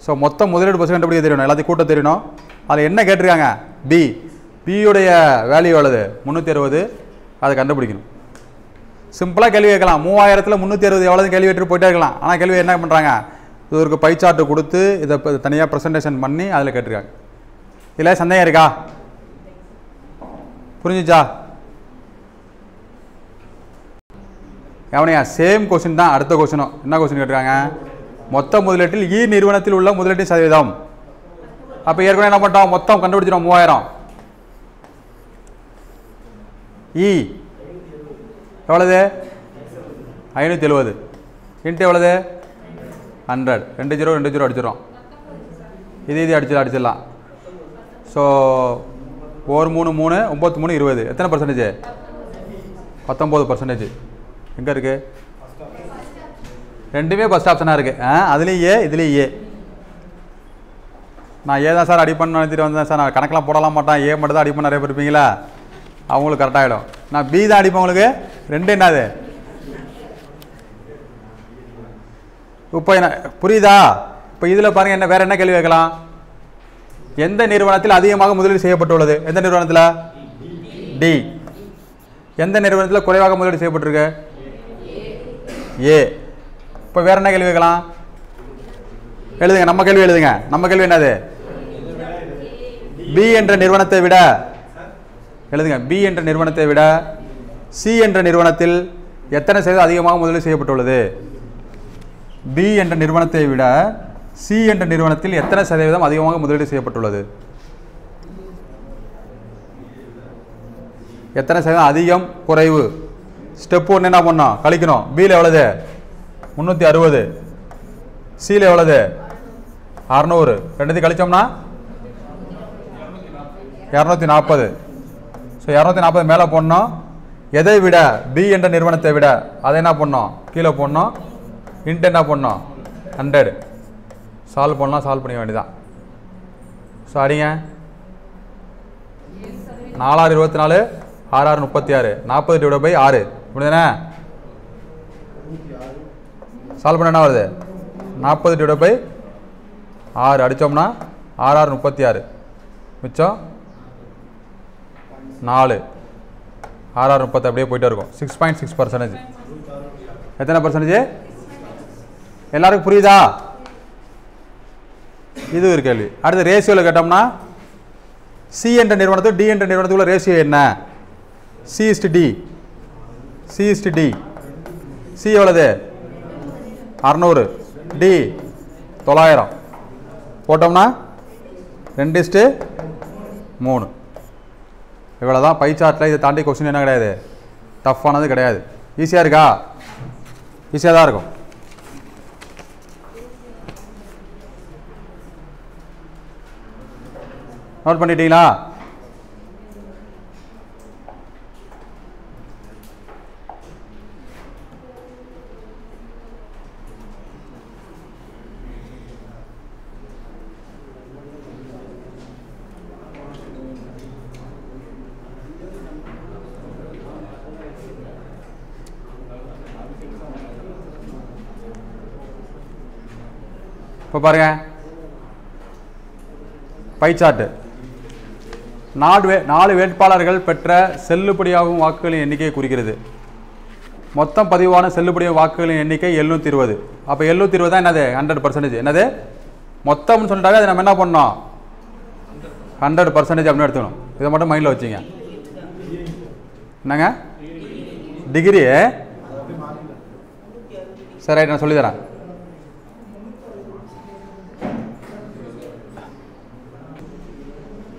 ஸோ மொத்தம் முதலீடு பர்சன்ட் எப்படி தெரியணும்? எல்லாத்தையும் கூட்ட தெரியணும். அதில் என்ன கேட்டிருக்காங்க? பியுடைய வேல்யூ எவ்வளவு? 360. அதை கண்டுபிடிக்கணும். சிம்பிளாக கேள்வி கேட்கலாம். 3000ல் 360 எவ்வளோ கேள்வி கேட்டு போயிட்டே இருக்கலாம். ஆனால் கேள்வி என்ன பண்ணுறாங்க, இது ஒரு பை சார்ட்டு கொடுத்து இதை தனியாக ப்ரெசன்டேஷன் பண்ணி அதில் கேட்டிருக்காங்க. இதில் சந்தேகம் இருக்கா? புரிஞ்சுச்சா? எவனையா சேம் கொஸ்டின் தான் அடுத்த கொஸ்டினும். என்ன கொஸ்டின் கேட்டிருக்காங்க, மொத்த முதலீட்டில் இ நிறுவனத்தில் உள்ள முதலீட்டின் சதவீதம். அப்போ ஏற்கனவே என்ன பண்ணிட்டோம், மொத்தம் கண்டுபிடிச்சிடும் 3000. இ எவ்வளவு? 570 இன்ட்டு எவ்வளவு? 100. 2 0 2 0 அடிச்சிடும். இது அடிச்சிடலாம். ஸோ 1 3 3 9 3 20. எத்தனை பர்சன்டேஜ்? 19%. எங்கே இருக்குது? ரெண்டுமே ஃபஸ்ட் ஆப்ஷனாக இருக்குது. அதுலேயும் ஏ, இதுலேயும் ஏ. நான் ஏ தான் சார் அடி பண்ண நினைச்சிட்டு வந்தேன் சார். நான் கணக்கெலாம் போடலாம் மாட்டேன், ஏ மட்டும் தான் அடி பண்ண நிறைய பேர் இருப்பீங்களா, அவங்களுக்கு கரெக்டாகிடும். நான் பி தான் அடிப்பேன். உங்களுக்கு ரெண்டு என்னது? இப்போ என்ன புரியுதா? இப்போ இதில் பாருங்கள், என்ன வேறு என்ன கேள்வி கேட்கலாம்? எந்த நிறுவனத்தில் அதிகமாக முதலீடு செய்யப்பட்டுள்ளது? எந்த நிறுவனத்தில்? டி. எந்த நிறுவனத்தில் குறைவாக முதலீடு செய்யப்பட்டிருக்கு? ஏ. இப்போ வேற என்ன கேள்வி கேட்கலாம்? எழுதுங்க, நம்ம கேள்வி எழுதுங்க. நம்ம கேள்வி என்னது? பி என்ற நிறுவனத்தை விட எழுதுங்க. பி என்ற நிறுவனத்தை விட சி என்ற நிறுவனத்தில் எத்தனை சதவீதம் அதிகமாக முதலீடு செய்யப்பட்டுள்ளது? பி என்ற நிறுவனத்தை விட சி என்ற நிறுவனத்தில் எத்தனை சதவீதம் அதிகமாக முதலீடு செய்யப்பட்டுள்ளது? எத்தனை சதவீதம் அதிகம் குறைவு? ஸ்டெப் 1 என்ன பண்ணோம்? கழிக்கணும். பியில் எவ்வளவு? 360. சியில் எவ்வளவு? 600. ரெண்டுத்தையும் கழிச்சோம்னா 240. ஸோ 240 மேலே போடணும். எதை விட? பி என்ற நிறுவனத்தை விட. அதை என்ன பண்ணோம்? கீழே போடணும். இன்ட்டு என்ன பண்ணோம்? 100. சால்வ் பண்ணலாம். சால்வ் பண்ணிக்க வேண்டியதான். ஸோ அடிங்க. 4 6 24, 6 6 36, 40 டிவைட் பை 6. இப்படி தானே? சால்வ் பண்ண என்ன வருது? 40 டிவைட் பை 6 அடித்தோம்னா 6 6 36. மிச்சம் 4. 6 6 30 அப்படியே போயிட்டே இருக்கும். 6.6%. எத்தனை பர்சன்டேஜ்? எல்லாருக்கும் புரியுதா? இது ஒரு கேள்வி. அடுத்து ரேஷியோவில் கேட்டோம்னா சி என்ற நிறுவனத்துக்கு டி என்ற நிறுவனத்துக்குள்ள ரேஷியோ என்ன? C is to D. C is to D. C எவ்வளவு 600, D 900 போட்டோம்னா 2:3. இவ்வளோதான் பை சார்ட்டில். இதை தாண்டி கொஸ்டின் என்ன கிடையாது, டஃப்பானது கிடையாது. ஈஸியாக இருக்கா? ஈஸியாக தான் இருக்கும். நோட் பண்ணிட்டீங்களா? இப்போ பாருங்க, பை சார்ட்டு. 4 வேட்பாளர்கள் பெற்ற செல்லுபடியாகும் வாக்குகளின் எண்ணிக்கையை குறிக்கிறது. மொத்தம் பதிவான செல்லுபடியாகும் வாக்குகளின் எண்ணிக்கை 720. அப்போ 720 தான் என்னது 100%. என்னது மொத்தம்னு சொல்லிட்டாவே அதை நம்ம என்ன பண்ணோம் 100% அப்படின்னு எடுத்துக்கணும். இதை மட்டும் மைண்டில் வச்சுங்க. என்னங்க டிகிரி? சரி ரைட், நான் சொல்லித்தரேன்.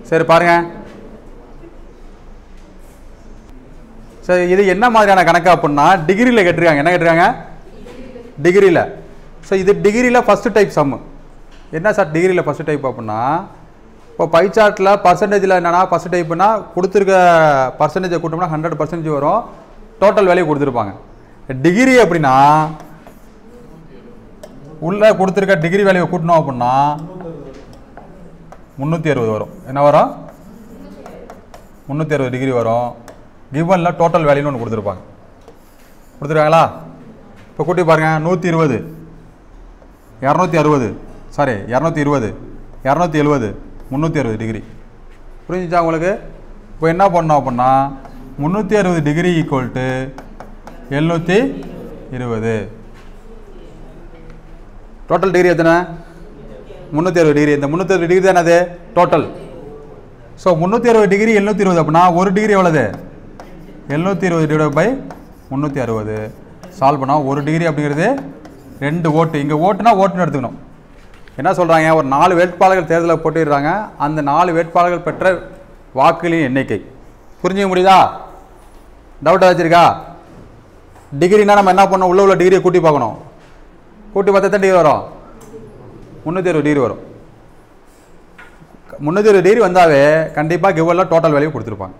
சரி பாருங்க, சரி இது என்ன மாதிரியான கணக்கு அப்படின்னா டிகிரியில் கேட்டிருக்காங்க. என்ன கேட்டிருக்காங்க? டிகிரியில். ஸோ இது டிகிரியில் ஃபஸ்ட்டு டைப் சம்மு. என்ன சார் டிகிரியில் ஃபஸ்ட்டு டைப் அப்படின்னா, இப்போ பை சார்ட்டில் பர்சன்டேஜில் என்னென்னா ஃபஸ்ட்டு டைப்புனா கொடுத்துருக்க பர்சன்டேஜை கூட்டோம்னா 100% வரும். டோட்டல் வேல்யூ கொடுத்துருப்பாங்க. டிகிரி அப்படின்னா உள்ளே கொடுத்துருக்க டிகிரி வேல்யூவை கூட்டணும் அப்படின்னா 360 வரும். என்ன வரும்? 360 டிகிரி வரும். கிவனில் டோட்டல் வேல்யூன்னு ஒன்று கொடுத்துருப்பாங்க. கொடுத்துருக்காங்களா? இப்போ கூட்டி பாருங்கள். 120, 260, சாரி 220, 270, 360 டிகிரி. புரிஞ்சிச்சா உங்களுக்கு? இப்போ என்ன பண்ணோம் அப்படின்னா 360 degree equal to 720. Total degree எத்தனை? 360 டிகிரி. இந்த 360 டிகிரி தான் என்னது டோட்டல். ஸோ 360 டிகிரி 720 அப்படின்னா ஒரு டிகிரி எவ்வளவு? 720 டிவைட் பை 360. சால்வ் பண்ணால் ஒரு டிகிரி அப்படிங்கிறது 2 ஓட்டு. இங்கே ஓட்டுனா ஓட்டுன்னு எடுத்துக்கணும். என்ன சொல்கிறாங்க, ஒரு 4 வேட்பாளர்கள் தேர்தலில் போட்டிடுறாங்க. அந்த 4 வேட்பாளர்கள் பெற்ற வாக்குகளின் எண்ணிக்கை. புரிஞ்சுக்க முடியுதா? டவுட் வச்சுருக்கா? டிகிரினா நம்ம என்ன பண்ணோம், உள்ள டிகிரியை கூட்டி பார்க்கணும். கூட்டி பார்த்தா எத்தனை டிகிரி வரும்? 360 டிகிரி வரும். 360 டிகிரி வந்தாவே கண்டிப்பாக கிவனில் டோட்டல் வேல்யூ கொடுத்துருப்பாங்க.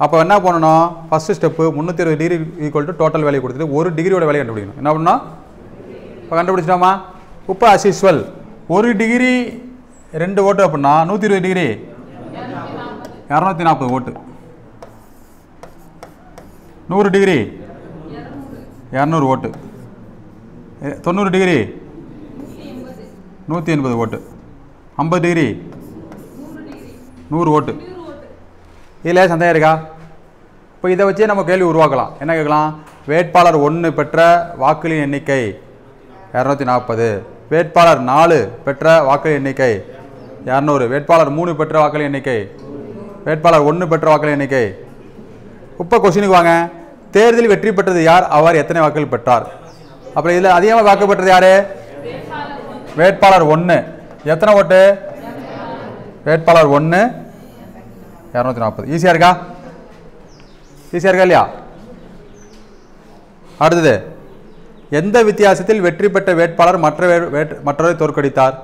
அப்போ என்ன பண்ணணும், first step 360 degree equal to total value கொடுத்துட்டு ஒரு டிகிரியோட வேல்யூ கண்டுபிடிக்கணும். என்ன பண்ணணும்? இப்போ கண்டுபிடிச்சிட்டோமா? இப்போ அஸ் யூஸ்வல் ஒரு டிகிரி 2 ஓட்டு அப்படின்னா 120 டிகிரி 240 ஓட்டு. 100 டிகிரி 200 ஓட்டு. 90 டிகிரி 180 ஓட்டு. 50 டிகிரி 100 ஓட்டு. இதில் சந்தேகம் இருக்கா? இப்போ இதை வச்சே நம்ம கேள்வி உருவாக்கலாம். என்ன கேட்கலாம்? வேட்பாளர் 1 பெற்ற வாக்குகளின் எண்ணிக்கை 240, வேட்பாளர் 4 பெற்ற வாக்குகளின் எண்ணிக்கை 200, வேட்பாளர் 3 பெற்ற வாக்குகளின் எண்ணிக்கை, வேட்பாளர் 1 பெற்ற வாக்குகளின் எண்ணிக்கை. இப்போ கொஸ்டினுக்கு வாங்க. தேர்தலில் வெற்றி பெற்றது யார்? அவர் எத்தனை வாக்குகள் பெற்றார்? அப்புறம் இதில் அதிகமாக வாக்கு பெற்றது யாரு? வேட்பாளர் 1. எத்தனை ஓட்டு? வேட்பாளர் 1 240. ஈஸியாக இருக்கா? ஈஸியாக இருக்கா இல்லையா? அடுத்தது, எந்த வித்தியாசத்தில் வெற்றி பெற்ற வேட்பாளர் மற்றவரை தோற்கடித்தார்?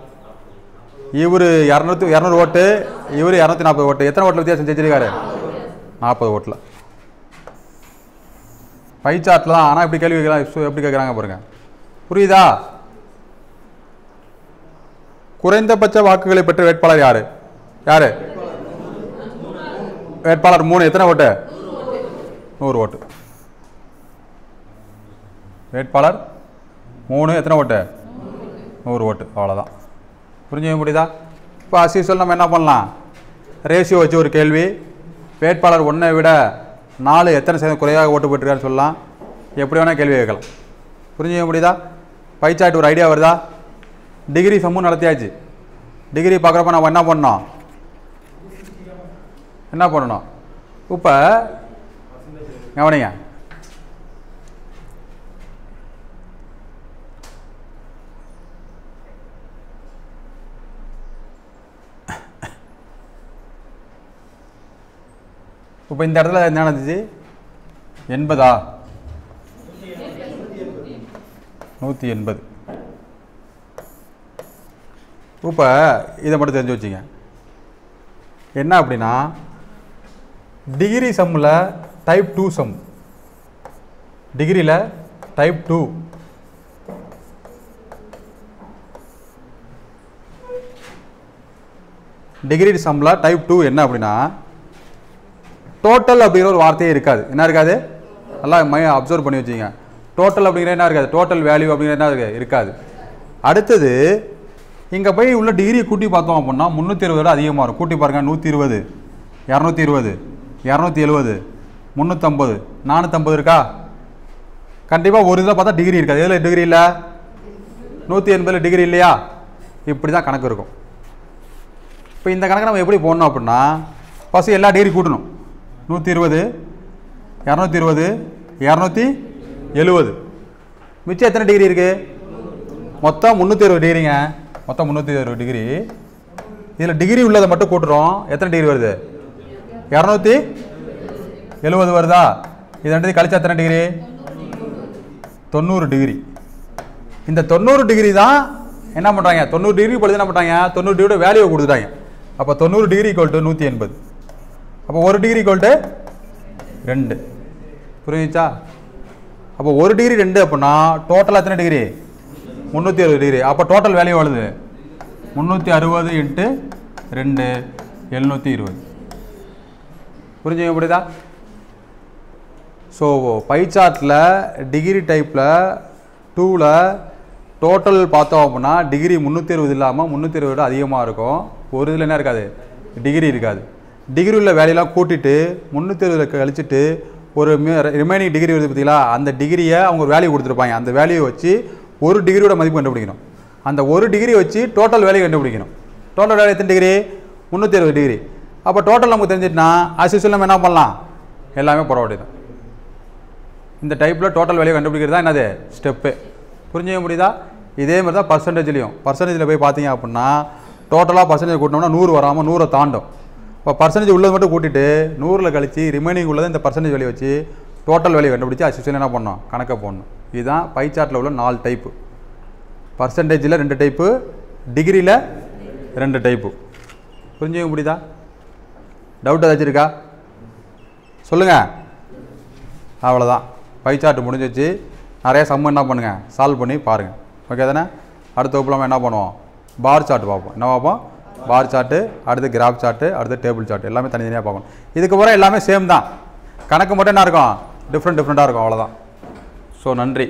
இவர் 200 ஓட்டு, இவர் 240 ஓட்டு. எத்தனை ஓட்டில் வித்தியாசம் செஞ்சிருக்காரு? 40 ஓட்டில். பை சார்ட்டில் தான். ஆனால் இப்படி கேள்வி கேட்கலாம். எப்படி கேட்குறாங்க பாருங்க. புரியுதா? குறைந்தபட்ச வாக்குகளை பெற்ற வேட்பாளர் யாரு? யாரு? வேட்பாளர் 3. எத்தனை ஓட்டு? 100 ஓட்டு. வேட்பாளர் 3 எத்தனை ஓட்டு? 100 ஓட்டு. அவ்வளோதான். புரிஞ்சுக்க முடியுதா? இப்போ அசிஸ்வல் நம்ம என்ன பண்ணலாம், ரேஷியோ வச்சு ஒரு கேள்வி. வேட்பாளர் 1 விட 4 எத்தனை சதவீதம் குறையாக ஓட்டு போட்டுருக்கான்னு சொல்லலாம். எப்படி வேணால் கேள்வி கேட்கலாம். புரிஞ்சுக்க முடியுதா? பை சார்ட் ஒரு ஐடியா வருதா? டிகிரி சம்மு நடத்தியாச்சு. டிகிரி பார்க்குறப்ப நம்ம என்ன பண்ணோம், இப்போ கவனிங்க. இப்போ இந்த இடத்துல என்ன நடந்துச்சு? 80 180. இப்போ இதை மட்டும் தெரிஞ்சு வச்சுங்க. என்ன அப்படின்னா டிகிரி சம்மில் டைப் 2 சம், டிகிரியில் டைப் 2, டிகிரி சம்மில் டைப் 2 என்ன அப்படின்னா டோட்டல் அப்படிங்கிற ஒரு வார்த்தையே இருக்காது. என்ன இருக்காது? நல்லா அப்சர்வ் பண்ணி வச்சுங்க. டோட்டல் அப்படிங்கிற என்ன இருக்காது? டோட்டல் வேல்யூ அப்படிங்கிற என்ன இருக்காது. அடுத்தது இங்கே போய் உள்ள டிகிரி கூட்டி பார்த்தோம் அப்படின்னா 320 விட அதிகமாக இருக்கும். கூட்டி பாருங்கள். 120, 220, 270, 350, 450 இருக்கா? கண்டிப்பாக ஒரு இதில் பார்த்தா டிகிரி இருக்காது. எதில் டிகிரி இல்லை? 180 டிகிரி இல்லையா? இப்படி தான் கணக்கு இருக்கும். இப்போ இந்த கணக்கு நம்ம எப்படி போடணும் அப்படின்னா ஃபஸ்ட்டு எல்லா டிகிரி கூட்டணும். 120, 220, 270, மிச்சம் எத்தனை டிகிரி இருக்குது? மொத்தம் 360 டிகிரிங்க. மொத்தம் 360 டிகிரி. இதில் டிகிரி உள்ளதை மட்டும் கூட்டுறோம். எத்தனை டிகிரி வருது? 270 வருதா? இது ரெண்டு கழிச்சா எத்தனை டிகிரி? 90 டிகிரி. இந்த 90 டிகிரி தான் என்ன பண்ணுறாங்க? 90 டிகிரி பொழுது என்ன பண்ணுறாங்க? 90 டிகிரியோட வேல்யூவை கொடுத்துட்டாங்க. அப்போ 90 டிகிரி ஈக்குவல் டு 180. அப்போ 1 டிகிரி ஈக்குவல் டு 2. புரிஞ்சுச்சா? அப்போ 1 டிகிரி 2 அப்படின்னா டோட்டலாக எத்தனை டிகிரி? 360 டிகிரி. அப்போ டோட்டல் வேல்யூ வருது 360 இன்ட்டு 2 720. புரிஞ்சுங்க? புரியுதா? ஸோ பை சார்ட்டில் டிகிரி டைப்பில் 2ல் டோட்டல் பார்த்தோம் அப்படின்னா டிகிரி 360 இல்லாமல் 360 விட அதிகமாக இருக்கும். ஒரு இதில் என்ன இருக்காது? டிகிரி இருக்காது. டிகிரி உள்ள வேலையெல்லாம் கூட்டிட்டு 360 கழிச்சிட்டு ஒரு ரிமைனிங் டிகிரி வருது பார்த்தீங்களா? அந்த டிகிரியை அவங்க ஒரு வேல்யூ கொடுத்துருப்பாங்க. அந்த வேல்யூவை வச்சு ஒரு டிகிரியோட மதிப்பு கண்டுபிடிக்கணும். அந்த ஒரு டிகிரி வச்சு டோட்டல் வேல்யூ கண்டுபிடிக்கணும். டோட்டல் வேல்யூ எத்தனை டிகிரி? 360 டிகிரி. அப்போ டோட்டல் நமக்கு தெரிஞ்சிட்டுனா ஆஸ்யூஸ்வல் நம்ம என்ன பண்ணலாம்? எல்லாமே போட வேண்டியது. இந்த டைப்பில் டோட்டல் வேல்யூ கண்டுபிடிக்கிறது தான் என்னது? ஸ்டெப்பு. புரிஞ்சுக்க முடியுதா? இதே மாதிரி தான் பர்சன்டேஜ்லையும். பர்சன்டேஜில் போய் பார்த்தீங்க அப்படின்னா டோட்டலாக பர்சன்டேஜ் கூட்டினோம்னா 100 வராமல் 100 தாண்டும். இப்போ பர்சன்டேஜ் உள்ளது மட்டும் கூட்டிட்டு 100ல் கழிச்சு ரிமைனிங் உள்ளதை இந்த பர்சன்டேஜ் வேல்யூ வச்சு டோட்டல் வேல்யூ கண்டுபிடிச்சி ஆஸ்யூஸ்வல் என்ன பண்ணணும்? கணக்கை போடணும். இதுதான் பை சார்ட்டில் உள்ள 4 டைப்பு. பர்சன்டேஜில் 2 டைப்பு, டிகிரியில் 2 டைப்பு. புரிஞ்சுக்க முடியுதா? டவுட் ஏதாச்சும் இருக்கா? சொல்லுங்கள். அவ்வளோதான். பை சார்ட் முடிஞ்சிச்சு. நிறைய சம் என்ன பண்ணுங்கள்? சால்வ் பண்ணி பாருங்கள். ஓகே தானே? அடுத்த வகுப்பில் நம்ம என்ன பண்ணுவோம்? பார் சார்ட் பார்ப்போம். என்ன பார்ப்போம்? பார் சார்ட்டு, அடுத்து கிராஃப் சார்ட்டு, அடுத்து டேபிள் சார்ட். எல்லாமே தனித்தனியாக பார்க்கணும். இதுக்கு பிறகு எல்லாமே சேம் தான். கணக்கு மட்டும் என்ன இருக்கும்? டிஃப்ரெண்ட்டாக இருக்கும். அவ்வளோதான். ஸோ நன்றி.